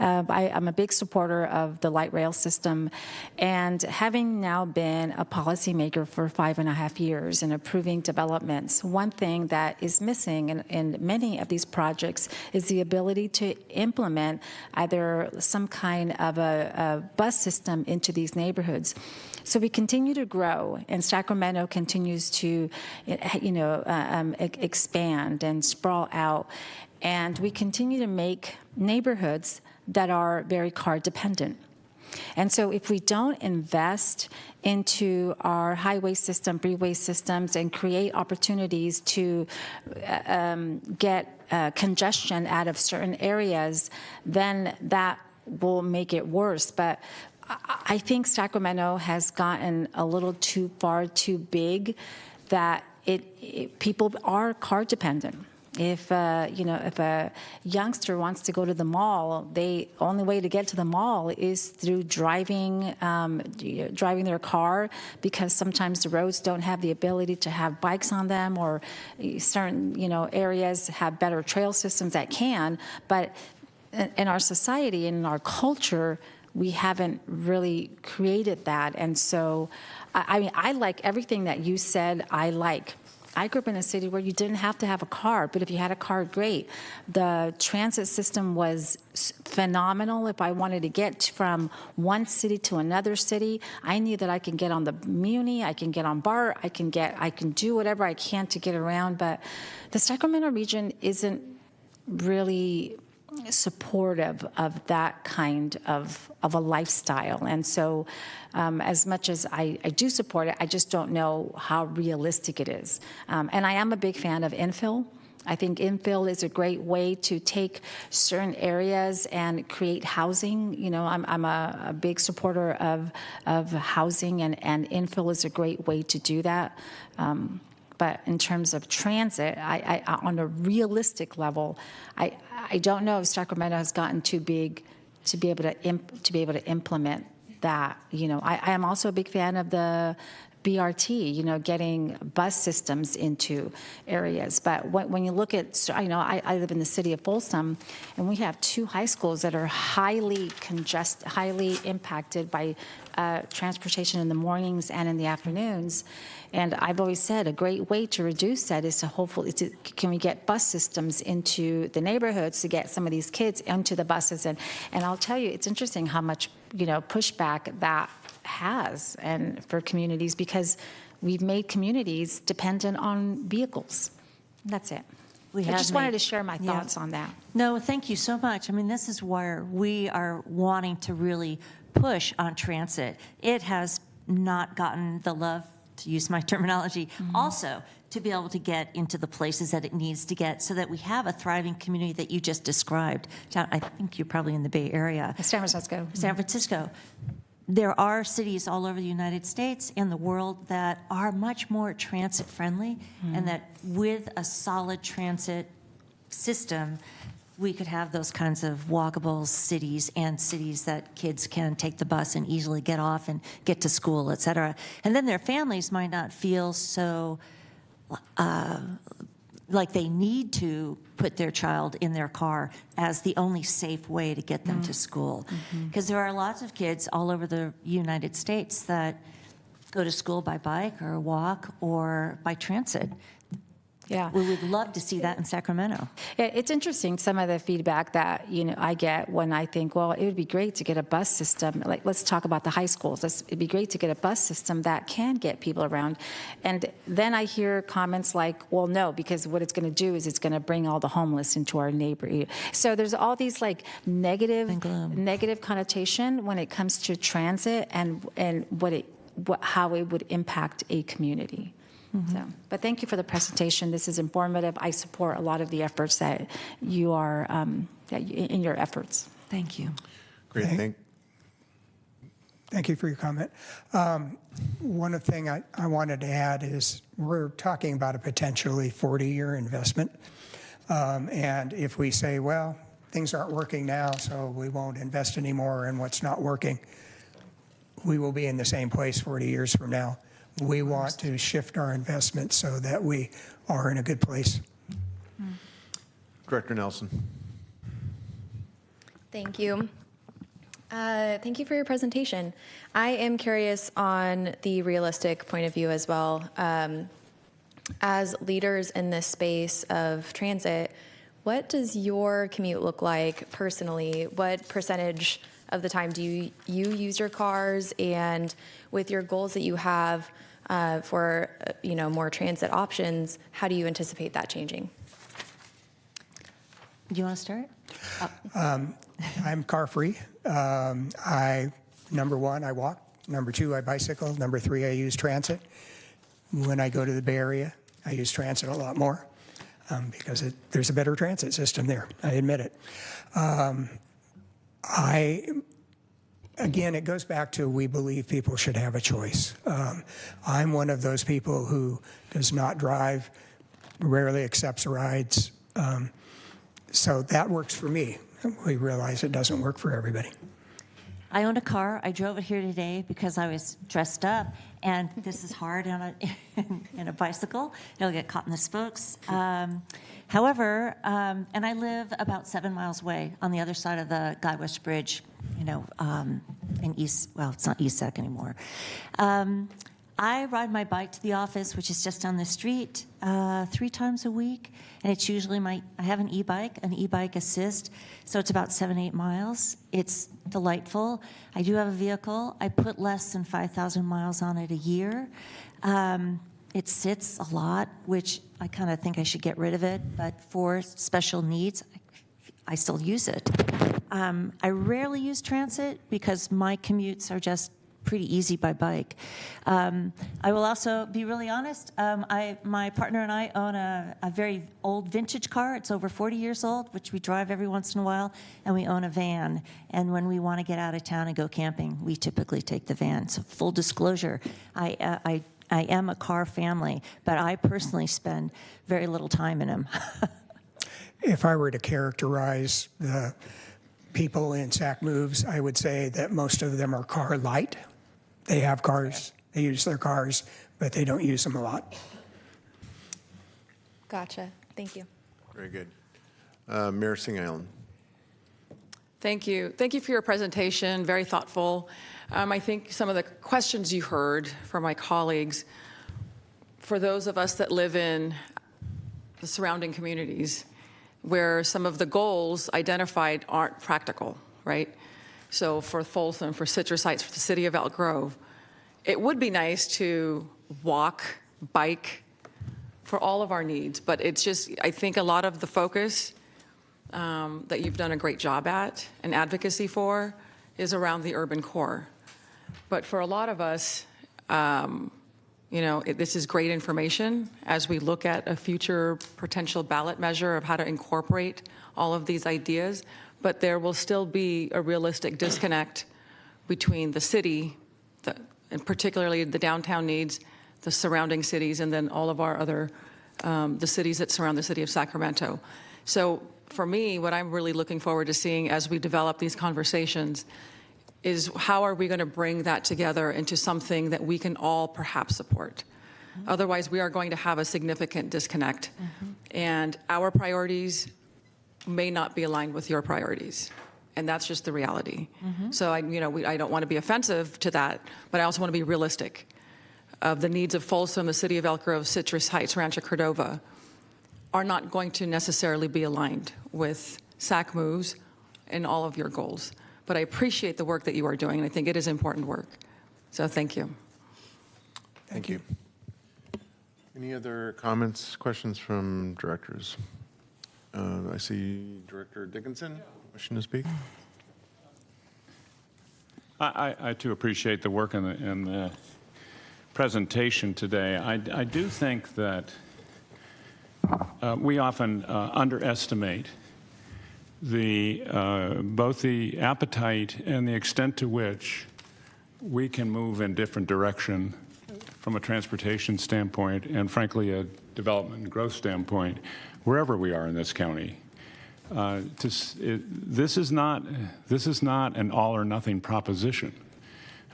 I'm a big supporter of the light rail system, and having now been a policymaker for 5.5 years and approving developments, one thing that is missing in many of these projects is the ability to implement either some kind of a bus system into these neighborhoods. So we continue to grow, and Sacramento continues to, expand and sprawl out, and we continue to make neighborhoods that are very car dependent. And so if we don't invest into our highway system, freeway systems, and create opportunities to get congestion out of certain areas, then that will make it worse. But I think Sacramento has gotten a little too far too big, that people are car dependent. If a youngster wants to go to the mall, the only way to get to the mall is through driving their car, because sometimes the roads don't have the ability to have bikes on them, or certain areas have better trail systems that can. But in our society and in our culture, we haven't really created that. And so, I like everything that you said. I grew up in a city where you didn't have to have a car, but if you had a car, great. The transit system was phenomenal. If I wanted to get from one city to another city, I knew that I can get on the Muni, I can get on BART, I can do whatever I can to get around. But the Sacramento region isn't really supportive of that kind of a lifestyle. And so as much as I do support it, I just don't know how realistic it is. And I am a big fan of infill. I think infill is a great way to take certain areas and create housing. I'm a big supporter of housing, and infill is a great way to do that. But in terms of transit, I on a realistic level, I don't know if Sacramento has gotten too big to be able to implement that. I am also a big fan of the BRT, getting bus systems into areas. But when you look at, I live in the city of Folsom, and we have 2 high schools that are highly impacted by transportation in the mornings and in the afternoons. And I've always said a great way to reduce that is can we get bus systems into the neighborhoods to get some of these kids into the buses? And I'll tell you, it's interesting how much pushback that has and for communities, because we've made communities dependent on vehicles. That's it. I just wanted to share my thoughts on that. No, thank you so much. I mean, this is where we are wanting to really push on transit. It has not gotten the love, to use my terminology, also to be able to get into the places that it needs to get so that we have a thriving community that you just described. I think you're probably in the Bay Area. San Francisco. San Francisco. There are cities all over the United States and the world that are much more transit friendly, and that with a solid transit system, we could have those kinds of walkable cities and cities that kids can take the bus and easily get off and get to school, et cetera. And then their families might not feel so like they need to put their child in their car as the only safe way to get them to school. Because there are lots of kids all over the United States that go to school by bike or walk or by transit. Yeah. We would love to see that in Sacramento. It's interesting, some of the feedback that I get when I think, well, it would be great to get a bus system. Like, let's talk about the high schools. It'd be great to get a bus system that can get people around. And then I hear comments like, well, no, because what it's going to do is it's going to bring all the homeless into our neighborhood. So there's all these negative connotation when it comes to transit and how it would impact a community. So, but thank you for the presentation. This is informative. I support a lot of the efforts that you are in your efforts. Thank you. Great. Thank you for your comment. One thing I wanted to add is we're talking about a potentially 40-year investment. And if we say, well, things aren't working now, so we won't invest anymore in what's not working, we will be in the same place 40 years from now. We want to shift our investment so that we are in a good place. Director Nelson. Thank you. Thank you for your presentation. I am curious on the realistic point of view as well. As leaders in this space of transit, what does your commute look like personally? What percentage of the time do you use your cars? And with your goals that you have for more transit options, how do you anticipate that changing? Do you want to start? I'm car free. Number one, I walk. Number two, I bicycle. Number three, I use transit. When I go to the Bay Area, I use transit a lot more because there's a better transit system there. I admit it. Again, it goes back to we believe people should have a choice. I'm one of those people who does not drive, rarely accepts rides. So that works for me. We realize it doesn't work for everybody. I own a car. I drove it here today because I was dressed up, and this is hard on in a bicycle. It'll get caught in the spokes. However, and I live about 7 miles away on the other side of the Guy West Bridge, in East, well, it's not East Sac anymore. I ride my bike to the office, which is just down the street, 3 times a week. And it's usually I have an e-bike assist. So it's about 7-8 miles. It's delightful. I do have a vehicle. I put less than 5,000 miles on it a year. It sits a lot, which I kind of think I should get rid of it. But for special needs, I still use it. I rarely use transit because my commutes are just pretty easy by bike. I will also be really honest. My partner and I own a very old vintage car. It's over 40 years old, which we drive every once in a while, and we own a van. And when we want to get out of town and go camping, we typically take the van. So full disclosure, I am a car family, but I personally spend very little time in them. If I were to characterize the people in Sac Moves, I would say that most of them are car light. They have cars They use their cars, but they don't use them a lot. Gotcha. Thank you. Very good. Mayor Singh-Allen. Thank you. Thank you for your presentation, very thoughtful. I think some of the questions you heard from my colleagues, for those of us that live in the surrounding communities, where some of the goals identified aren't practical, right? So for Folsom, for Citrus Heights, for the city of Elk Grove, it would be nice to walk, bike, for all of our needs, but it's just, I think a lot of the focus that you've done a great job at and advocacy for is around the urban core. But for a lot of us, this is great information as we look at a future potential ballot measure of how to incorporate all of these ideas, but there will still be a realistic disconnect between the city, and particularly the downtown needs, the surrounding cities, and then all of our other, the cities that surround the city of Sacramento. So for me, what I'm really looking forward to seeing as we develop these conversations is how are we going to bring that together into something that we can all perhaps support. Mm-hmm. Otherwise, we are going to have a significant disconnect. Mm-hmm. And our priorities may not be aligned with your priorities. And that's just the reality. Mm-hmm. So I don't want to be offensive to that, but I also want to be realistic of the needs of Folsom, the city of Elk Grove, Citrus Heights, Rancho Cordova are not going to necessarily be aligned with SACMOV's and all of your goals. But I appreciate the work that you are doing, and I think it is important work. So thank you. Thank you. Any other comments, questions from directors? I see Director Dickinson wishing to speak. I too appreciate the work in the presentation today. I do think that we often underestimate both the appetite and the extent to which we can move in different direction from a transportation standpoint and, frankly, a development and growth standpoint, wherever we are in this county. This is not an all or nothing proposition.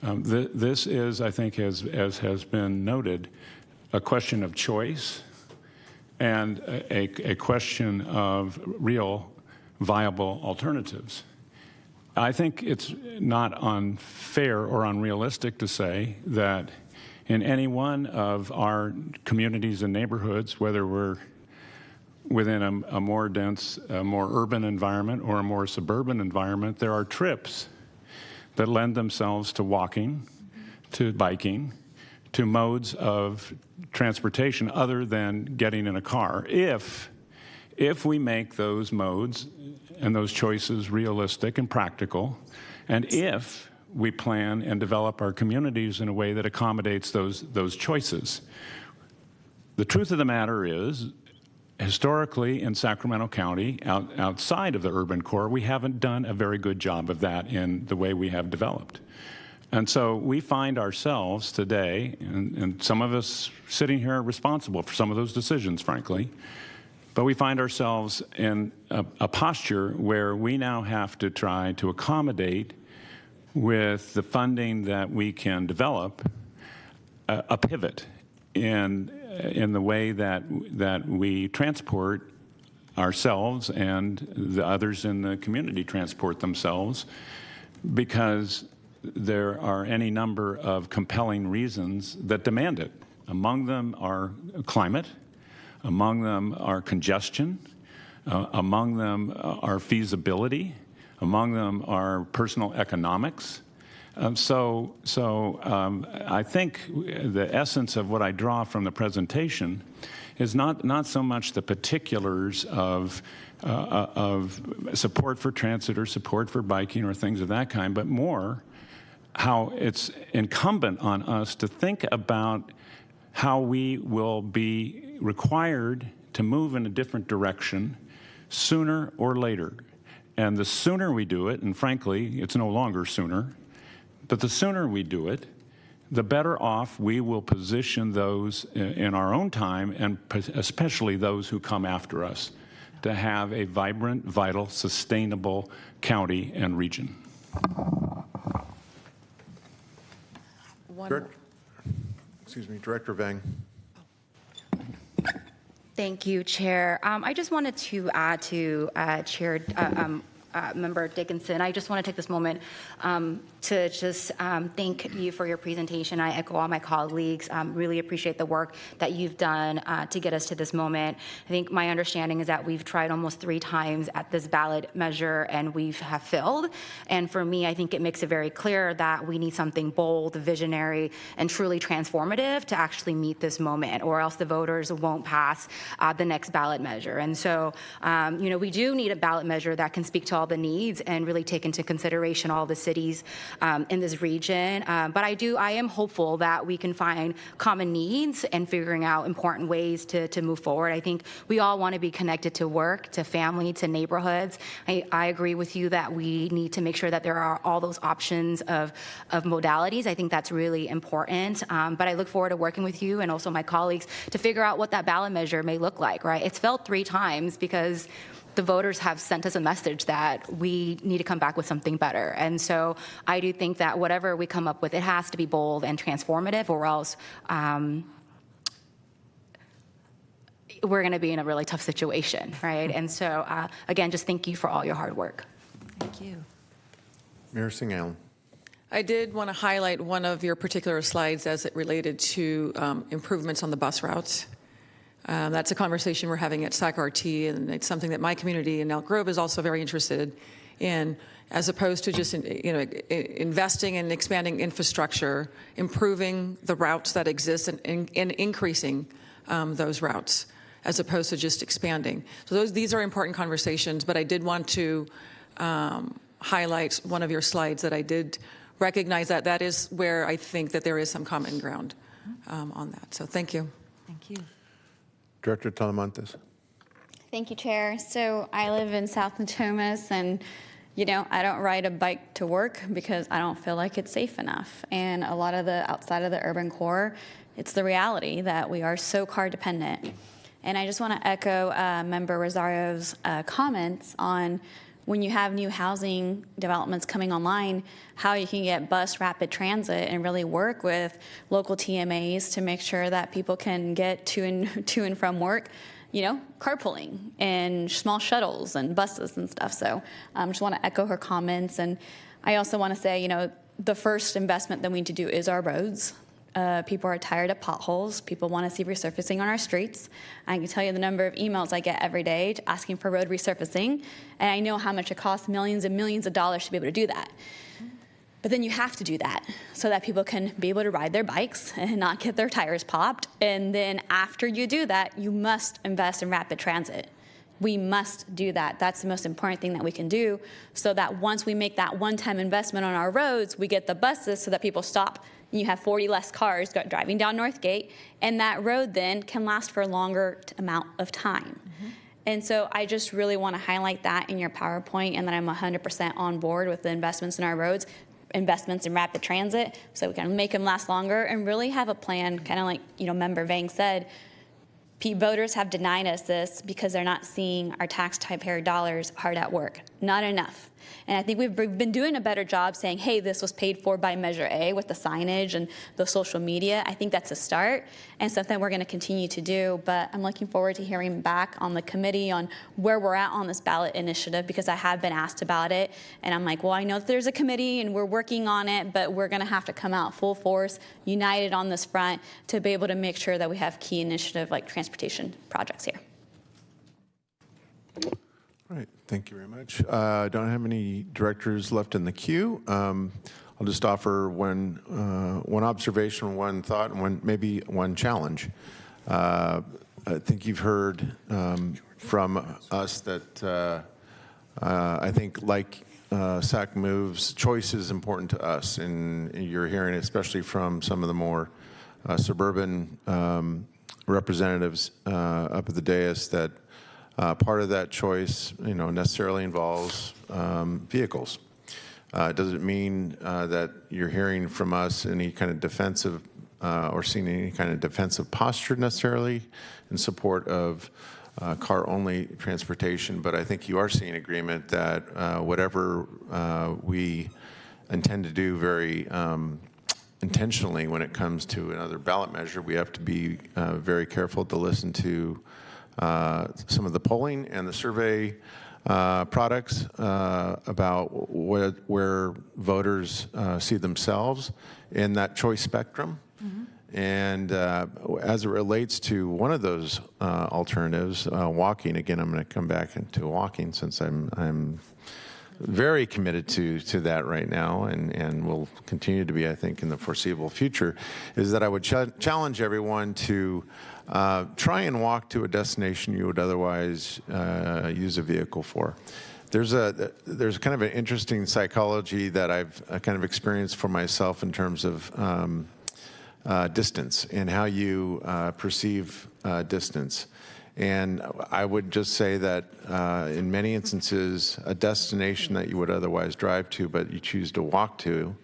This is, I think, as has been noted, a question of choice and a question of real viable alternatives. I think it's not unfair or unrealistic to say that in any one of our communities and neighborhoods, whether we're within a more dense, more urban environment or a more suburban environment, there are trips that lend themselves to walking, to biking, to modes of transportation other than getting in a car, if we make those modes and those choices realistic and practical, and if we plan and develop our communities in a way that accommodates those choices. The truth of the matter is, historically in Sacramento County, outside of the urban core, we haven't done a very good job of that in the way we have developed. And so we find ourselves today, and some of us sitting here are responsible for some of those decisions, frankly, but we find ourselves in a posture where we now have to try to accommodate with the funding that we can develop a pivot in the way that we transport ourselves and the others in the community transport themselves, because there are any number of compelling reasons that demand it. Among them are climate, among them are congestion, among them are feasibility, among them are personal economics. So I think the essence of what I draw from the presentation is not so much the particulars of support for transit or support for biking or things of that kind, but more how it's incumbent on us to think about how we will be required to move in a different direction sooner or later. And the sooner we do it, and frankly, it's no longer sooner, but the sooner we do it, the better off we will position those in our own time, and especially those who come after us, to have a vibrant, vital, sustainable county and region. Excuse me, Director Vang. Thank you, Chair. I just wanted to add to Chair Member Dickinson. I just want to take this moment to just thank you for your presentation. I echo all my colleagues. Really appreciate the work that you've done to get us to this moment. I think my understanding is that we've tried almost 3 times at this ballot measure and we have failed. And for me, I think it makes it very clear that we need something bold, visionary, and truly transformative to actually meet this moment, or else the voters won't pass the next ballot measure. And so, we do need a ballot measure that can speak to all the needs and really take into consideration all the cities in this region. But I am hopeful that we can find common needs and figuring out important ways to move forward. I think we all want to be connected to work, to family, to neighborhoods. I agree with you that we need to make sure that there are all those options of modalities. I think that's really important. But I look forward to working with you and also my colleagues to figure out what that ballot measure may look like, right? It's failed 3 times because the voters have sent us a message that we need to come back with something better. And so I do think that whatever we come up with, it has to be bold and transformative, or else we're going to be in a really tough situation, right? And so, again, just thank you for all your hard work. Thank you. Mayor Singh Allen. I did want to highlight one of your particular slides as it related to improvements on the bus routes. That's a conversation we're having at SAC-RT, and it's something that my community in Elk Grove is also very interested in, as opposed to just investing and expanding infrastructure, improving the routes that exist and increasing those routes, as opposed to just expanding. So these are important conversations, but I did want to highlight one of your slides that I did recognize that is where I think that there is some common ground on that. So thank you. Thank you. Director Talamantes. Thank you, Chair. So I live in South Natomas, and I don't ride a bike to work because I don't feel like it's safe enough. And a lot of the outside of the urban core, it's the reality that we are so car dependent. And I just want to echo Member Rosario's comments on when you have new housing developments coming online, how you can get bus rapid transit and really work with local TMAs to make sure that people can get to and from work, carpooling and small shuttles and buses and stuff. So I just want to echo her comments. And I also want to say, the first investment that we need to do is our roads. People are tired of potholes. People want to see resurfacing on our streets. I can tell you the number of emails I get every day asking for road resurfacing, and I know how much it costs, millions and millions of dollars to be able to do that. But then you have to do that so that people can be able to ride their bikes and not get their tires popped. And then after you do that, you must invest in rapid transit. We must do that. That's the most important thing that we can do, so that once we make that one-time investment on our roads, we get the buses so that people stop. You have 40 less cars driving down Northgate, and that road then can last for a longer amount of time. And so I just really want to highlight that in your PowerPoint, and that I'm 100% on board with the investments in our roads, investments in rapid transit, so we can make them last longer and really have a plan, kind of like Member Vang said. Voters have denied us this because they're not seeing our taxpayer dollars hard at work. Not enough. And I think we've been doing a better job saying, hey, this was paid for by Measure A with the signage and the social media. I think that's a start and something we're going to continue to do. But I'm looking forward to hearing back on the committee on where we're at on this ballot initiative, because I have been asked about it. And I'm like, well, I know that there's a committee and we're working on it, but we're going to have to come out full force, united on this front, to be able to make sure that we have key initiative like transportation projects here. All right, thank you very much. I don't have any directors left in the queue. I'll just offer one observation, one thought, and maybe one challenge. I think you've heard from us that I think, like SAC moves, choice is important to us, and you're hearing, especially from some of the more suburban representatives up at the dais, that part of that choice, necessarily involves vehicles. It doesn't mean that you're hearing from us any kind of defensive or seeing any kind of defensive posture necessarily in support of car-only transportation, but I think you are seeing agreement that whatever we intend to do very intentionally when it comes to another ballot measure, we have to be very careful to listen to some of the polling and the survey products about where voters see themselves in that choice spectrum. And as it relates to one of those alternatives, walking, again, I'm going to come back into walking since I'm very committed to that right now and will continue to be, I think, in the foreseeable future, is that I would challenge everyone to try and walk to a destination you would otherwise use a vehicle for. There's kind of an interesting psychology that I've kind of experienced for myself in terms of distance and how you perceive distance. And I would just say that in many instances, a destination that you would otherwise drive to but you choose to walk to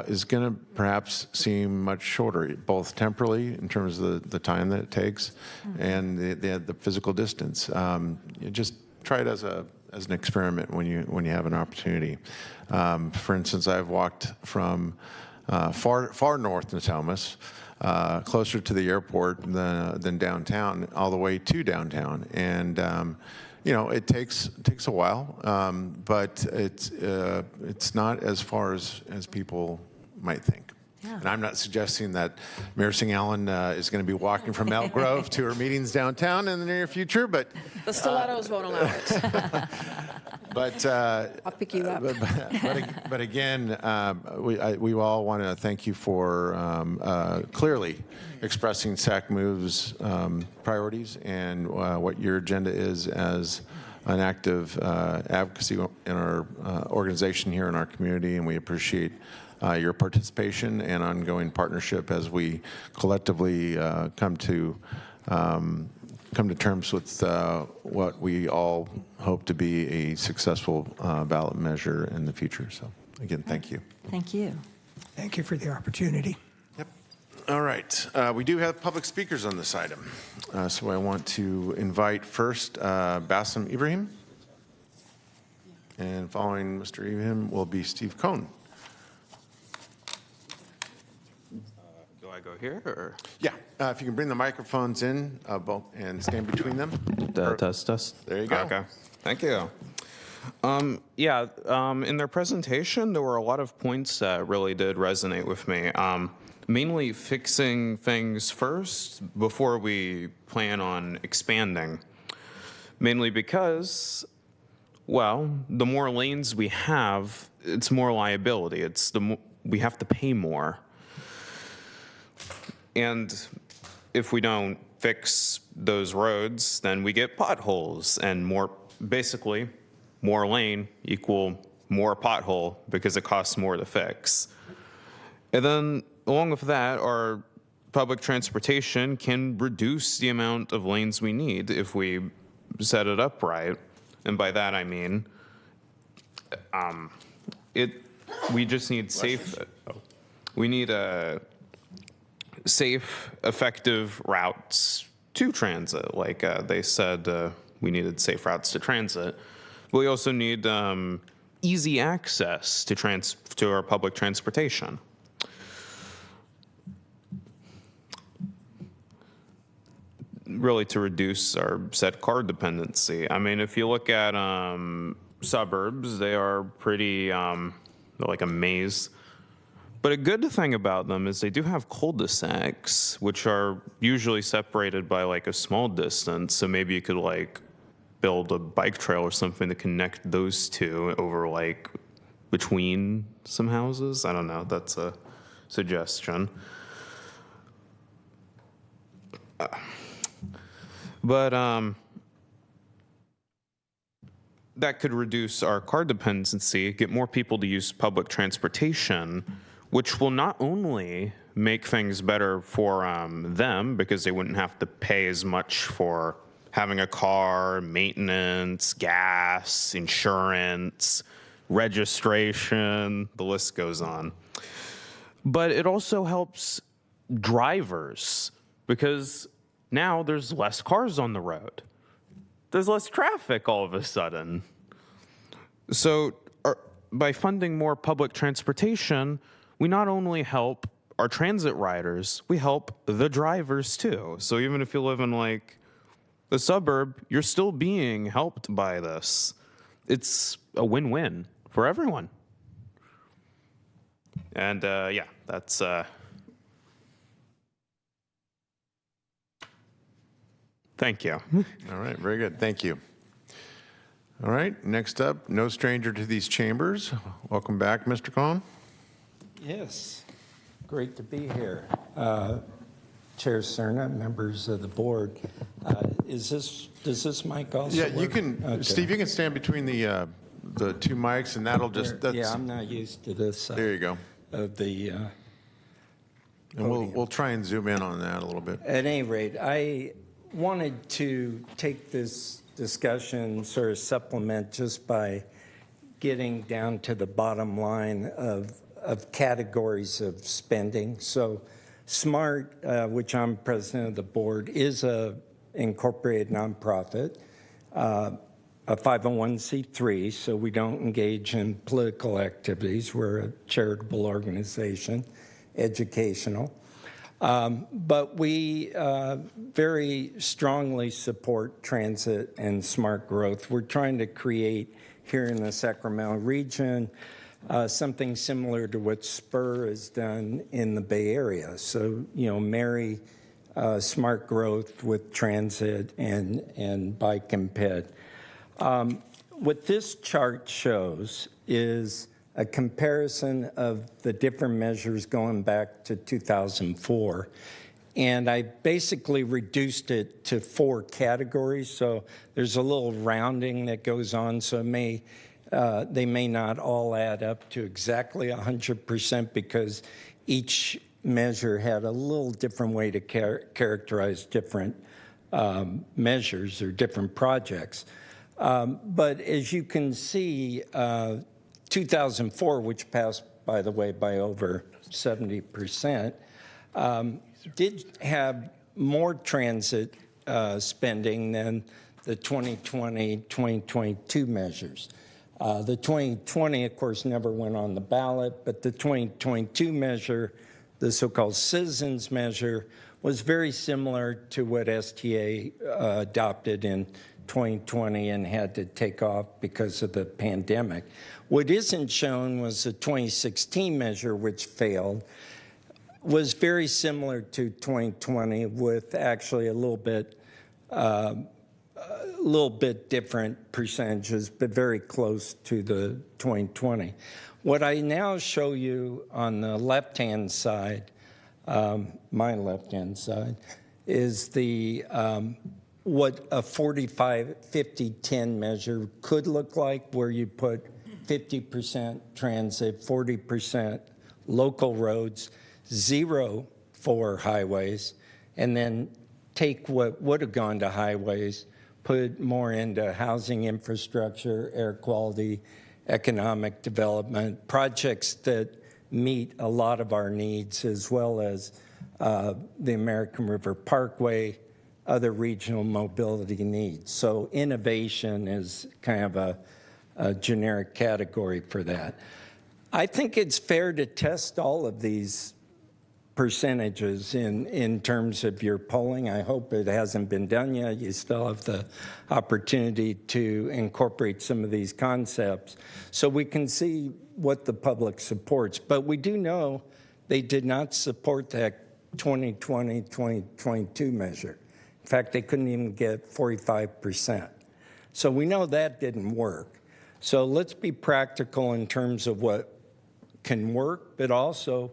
is going to perhaps seem much shorter, both temporally in terms of the time that it takes and the physical distance. You just try it as an experiment when you have an opportunity. For instance, I've walked from far north in Thomas, closer to the airport than downtown, all the way to downtown. And it takes a while, but it's not as far as people might think. Yeah. And I'm not suggesting that Mayor Singh-Allen is going to be walking from Elk Grove to her meetings downtown in the near future, but the stilettos won't allow it. But I'll pick you up. But again, we all want to thank you for clearly expressing SACMOVE's priorities and what your agenda is as an active advocacy in our organization here in our community, and we appreciate your participation and ongoing partnership as we collectively come to terms with what we all hope to be a successful ballot measure in the future. So again, thank you. Thank you. Thank you for the opportunity. Yep. All right. We do have public speakers on this item. So I want to invite first Bassem Ibrahim. And following Mr. Ibrahim will be Steve Cohn. Do I go here or? Yeah, if you can bring the microphones in both and stand between them. Test. There you go. Okay, thank you. In their presentation, there were a lot of points that really did resonate with me. Mainly fixing things first before we plan on expanding. Mainly because, well, the more lanes we have, it's more liability. We have to pay more. And if we don't fix those roads, then we get potholes and more lane equal more pothole because it costs more to fix. And then along with that, our public transportation can reduce the amount of lanes we need if we set it up right. And by that I mean, we just need safe, effective routes to transit. Like they said, we needed safe routes to transit. But we also need easy access to our public transportation. Really to reduce our said car dependency. I mean, if you look at suburbs, they are pretty, they're like a maze. But a good thing about them is they do have cul-de-sacs, which are usually separated by like a small distance. So maybe you could like build a bike trail or something to connect those two over like between some houses. I don't know. That's a suggestion. But that could reduce our car dependency, get more people to use public transportation, which will not only make things better for them because they wouldn't have to pay as much for having a car, maintenance, gas, insurance, registration, the list goes on. But it also helps drivers because now there's less cars on the road. There's less traffic all of a sudden. So by funding more public transportation, we not only help our transit riders, we help the drivers too. So even if you live in like the suburb, you're still being helped by this. It's a win-win for everyone. And yeah, that's thank you. All right, very good. Thank you. All right, next up, no stranger to these chambers. Welcome back, Mr. Kahn. Yes, great to be here. Chair Cerna, members of the board. Does this mic also Yeah, you work? can, Okay. Steve, you can stand between the two mics, and that'll just, that's, Yeah, I'm not used to this. there you go. Of the And we'll try and zoom in on that a little bit. At any rate, I wanted to take this discussion, sort of supplement just by getting down to the bottom line of categories of spending. So SMART, which I'm president of the board, is a incorporated nonprofit, a 501c3, so we don't engage in political activities. We're a charitable organization, educational. But we very strongly support transit and smart growth. We're trying to create here in the Sacramento region something similar to what Spur has done in the Bay Area. So, marry smart growth with transit and bike and ped. What this chart shows is a comparison of the different measures going back to 2004. And I basically reduced it to 4 categories. So there's a little rounding that goes on. So they may not all add up to exactly 100% because each measure had a little different way to characterize different measures or different projects. But as you can see, 2004, which passed, by the way, by over 70%, did have more transit spending than the 2020-2022 measures. The 2020, of course, never went on the ballot, but the 2022 measure, the so-called citizens measure, was very similar to what STA adopted in 2020 and had to take off because of the pandemic. What isn't shown was the 2016 measure, which failed, was very similar to 2020 with actually a little bit different percentages, but very close to the 2020. What I now show you on the left-hand side, my left-hand side, is the what a 45-50-10 measure could look like, where you put 50% transit, 40% local roads, 0 for highways, and then take what would have gone to highways, put more into housing infrastructure, air quality, economic development, projects that meet a lot of our needs, as well as the American River Parkway, other regional mobility needs. So innovation is kind of a generic category for that. I think it's fair to test all of these percentages in terms of your polling. I hope it hasn't been done yet. You still have the opportunity to incorporate some of these concepts so we can see what the public supports. But we do know they did not support that 2020-2022 measure. In fact, they couldn't even get 45%. So we know that didn't work. So let's be practical in terms of what can work, but also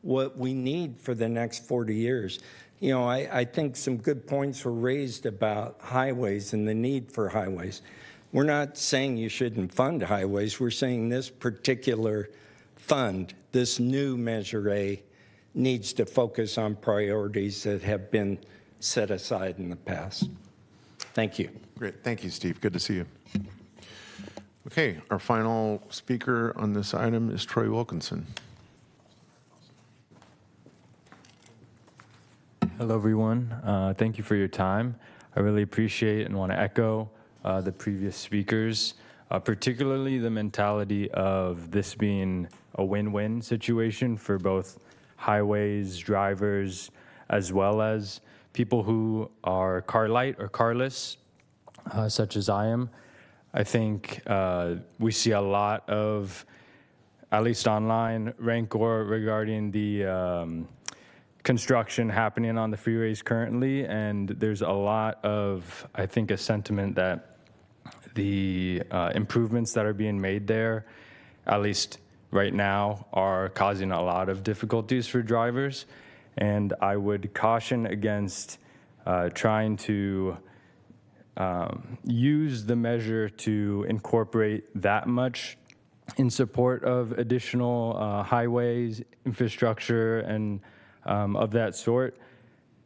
what we need for the next 40 years. I think some good points were raised about highways and the need for highways. We're not saying you shouldn't fund highways. We're saying this particular fund, this new Measure A, needs to focus on priorities that have been set aside in the past. Thank you. Great. Thank you, Steve. Good to see you. Okay, our final speaker on this item is Troy Wilkinson. Hello, everyone. Thank you for your time. I really appreciate and want to echo the previous speakers. particularly the mentality of this being a win-win situation for both highways, drivers, as well as people who are car light or carless, such as I am. I think we see a lot of, at least online, rancor regarding the construction happening on the freeways currently, and there's a lot of, I think, a sentiment that the improvements that are being made there, at least right now, are causing a lot of difficulties for drivers. And I would caution against trying to use the measure to incorporate that much in support of additional highways, infrastructure, and of that sort,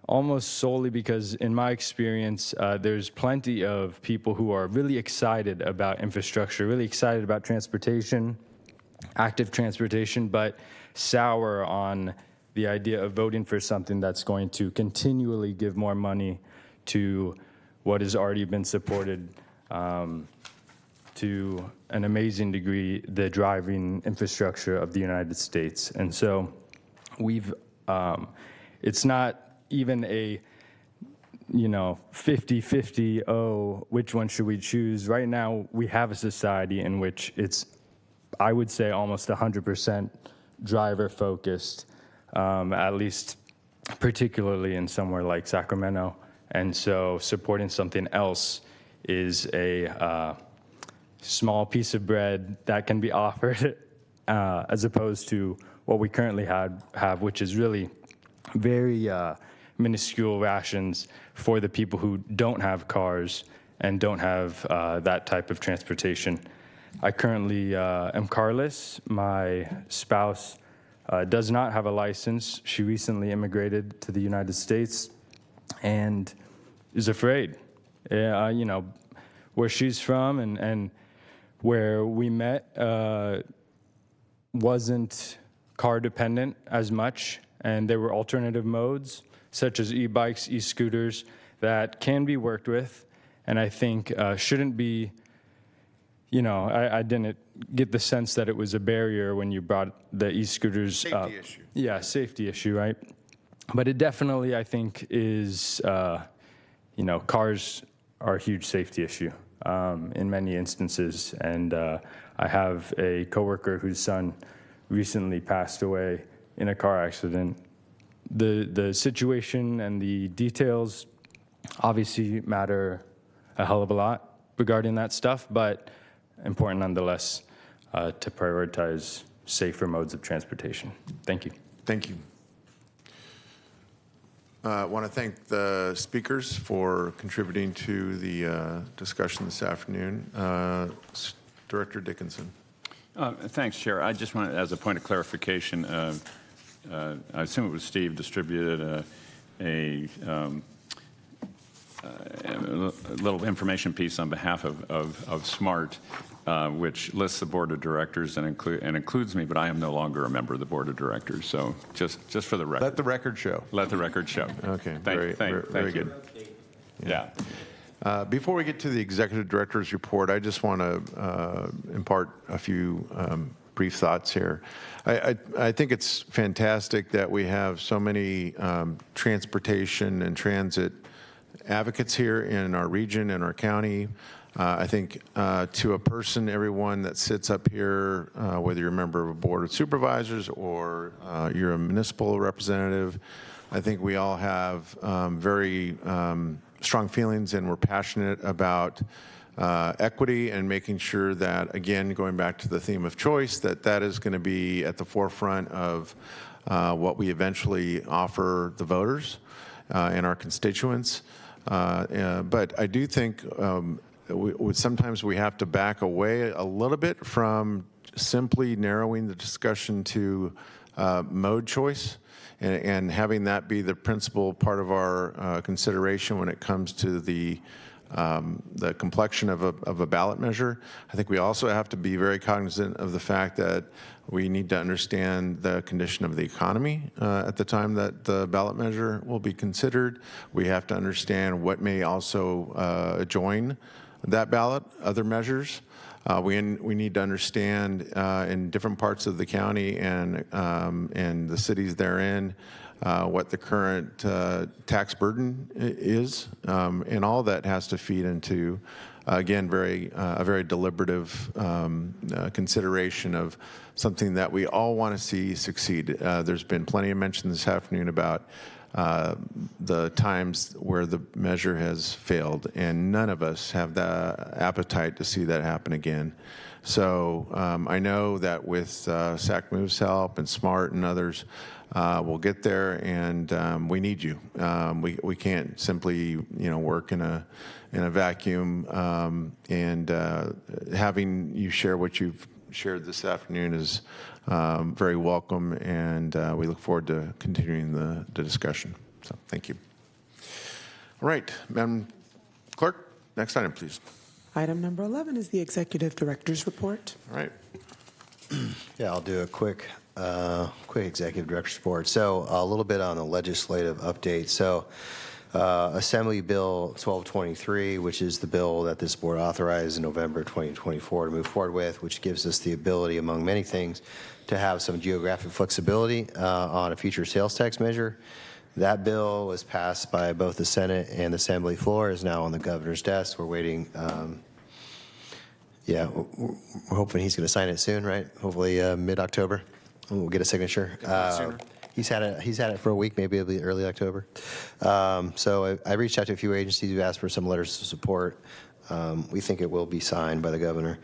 almost solely because, in my experience, there's plenty of people who are really excited about infrastructure, really excited about transportation, active transportation, but sour on the idea of voting for something that's going to continually give more money to what has already been supported to an amazing degree, the driving infrastructure of the United States. And so we've, it's not even a, 50-50, oh, which one should we choose? Right now, we have a society in which it's, I would say, almost 100% driver-focused, at least particularly in somewhere like Sacramento. And so supporting something else is a small piece of bread that can be offered as opposed to what we currently have, which is really very minuscule rations for the people who don't have cars and don't have that type of transportation. I currently am carless. My spouse does not have a license. She recently immigrated to the United States and is afraid. Where she's from and where we met wasn't car dependent as much, and there were alternative modes such as e-bikes, e-scooters that can be worked with, and I think shouldn't be, I didn't get the sense that it was a barrier when you brought the e-scooters up. Safety issue. Yeah, safety issue, right? But it definitely, I think, is, cars are a huge safety issue in many instances. And I have a coworker whose son recently passed away in a car accident. The situation and the details obviously matter a hell of a lot regarding that stuff, but important nonetheless to prioritize safer modes of transportation. Thank you. Thank you. I want to thank the speakers for contributing to the discussion this afternoon. Director Dickinson. Thanks, Chair. I just wanted, as a point of clarification, I assume it was Steve distributed a little information piece on behalf of SMART, which lists the board of directors and includes me, but I am no longer a member of the board of directors. So just for the record. Let the record show. Let the record show. Okay, Thank very you. good. Yeah. Before we get to the executive director's report, I just want to impart a few brief thoughts here. I think it's fantastic that we have so many transportation and transit advocates here in our region and our county. I think to a person, everyone that sits up here, whether you're a member of a board of supervisors or you're a municipal representative, I think we all have very strong feelings, and we're passionate about equity and making sure that, again, going back to the theme of choice, that is going to be at the forefront of what we eventually offer the voters and our constituents. But I do think sometimes we have to back away a little bit from simply narrowing the discussion to mode choice and having that be the principal part of our consideration when it comes to the complexion of a ballot measure. I think we also have to be very cognizant of the fact that we need to understand the condition of the economy at the time that the ballot measure will be considered. We have to understand what may also join that ballot, other measures. We need to understand in different parts of the county and the cities therein what the current tax burden is, and all that has to feed into, again, a very deliberative consideration of something that we all want to see succeed. There's been plenty of mention this afternoon about the times where the measure has failed, and none of us have the appetite to see that happen again. So I know that with SAC Move's help and SMART and others, we'll get there, and we need you. We can't simply, work in a vacuum. And having you share what you've shared this afternoon is very welcome, and we look forward to continuing the discussion. So thank you. All right, Madam Clerk, next item, please. Item number 11 is the Executive Director's Report. All right. Yeah, I'll do a quick Executive Director's Report. So a little bit on the legislative update. So Assembly Bill 1223, which is the bill that this board authorized in November 2024 to move forward with, which gives us the ability, among many things, to have some geographic flexibility on a future sales tax measure. That bill was passed by both the Senate and the Assembly floor, is now on the governor's desk. We're waiting. We're hoping he's going to sign it soon, right? Hopefully mid-October. We'll get a signature. He's had it for a week, maybe it'll be early October. So I reached out to a few agencies who asked for some letters of support. We think it will be signed by the governor.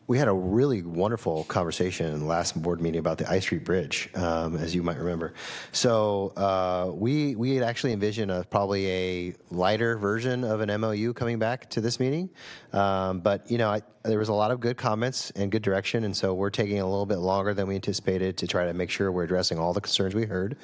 We had a really wonderful conversation in the last board meeting about the I Street Bridge, as you might remember. So we had actually envisioned probably a lighter version of an MOU coming back to this meeting. But, there was a lot of good comments and good direction, and so we're taking a little bit longer than we anticipated to try to make sure we're addressing all the concerns we heard.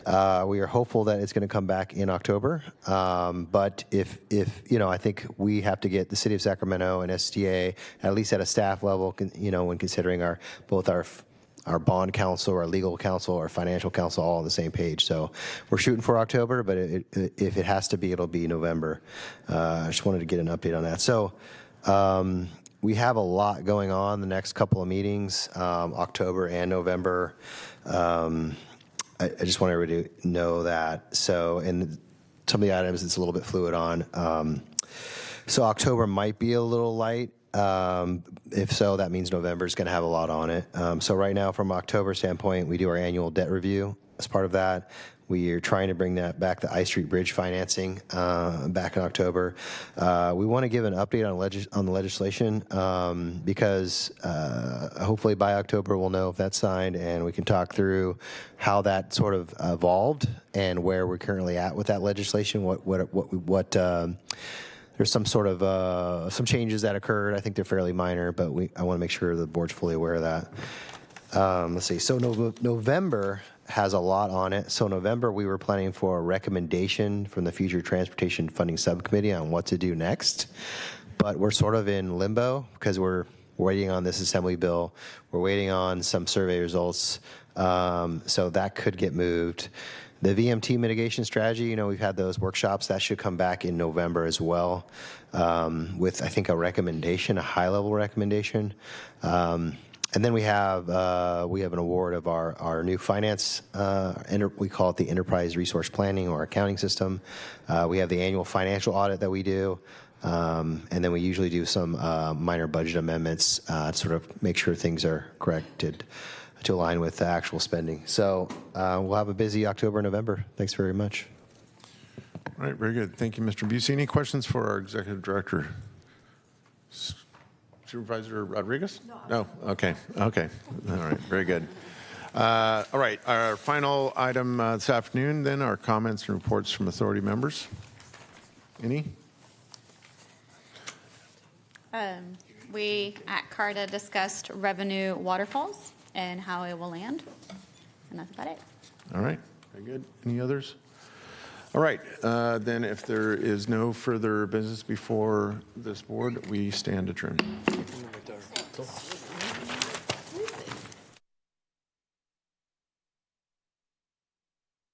We are hopeful that it's going to come back in October. But if I think we have to get the City of Sacramento and STA, at least at a staff level, when considering both our bond counsel, our legal counsel, our financial counsel, all on the same page. So we're shooting for October, but if it has to be, it'll be November. I just wanted to get an update on that. So we have a lot going on the next couple of meetings, October and November. I just want everybody to know that. So, and some of the items it's a little bit fluid on. So October might be a little light. If so, that means November is going to have a lot on it. So right now, from October standpoint, we do our annual debt review. As part of that, we are trying to bring that back, the I Street Bridge financing, back in October. We want to give an update on the legislation because hopefully by October we'll know if that's signed, and we can talk through how that sort of evolved and where we're currently at with that legislation. There's some sort of some changes that occurred. I think they're fairly minor, but I want to make sure the board's fully aware of that. Let's see. So November has a lot on it. So November, we were planning for a recommendation from the Future Transportation Funding Subcommittee on what to do next. But we're sort of in limbo because we're waiting on this Assembly bill. We're waiting on some survey results. So that could get moved. The VMT mitigation strategy, we've had those workshops. That should come back in November as well with, I think, a recommendation, a high-level recommendation. And then we have an award of our new finance, we call it the Enterprise Resource Planning or accounting system. We have the annual financial audit that we do. And then we usually do some minor budget amendments to sort of make sure things are corrected to align with the actual spending. So we'll have a busy October and November. Thanks very much. All right, very good. Thank you, Mr. Busey. Any questions for our Executive Director? Supervisor Rodriguez? No. Okay. All right, very good. All right, our final item this afternoon then are comments and reports from authority members. Any? We at CARTA discussed revenue waterfalls and how it will land, and that's about it. All right, very good. Any others? All right, then if there is no further business before this board, we stand adjourned.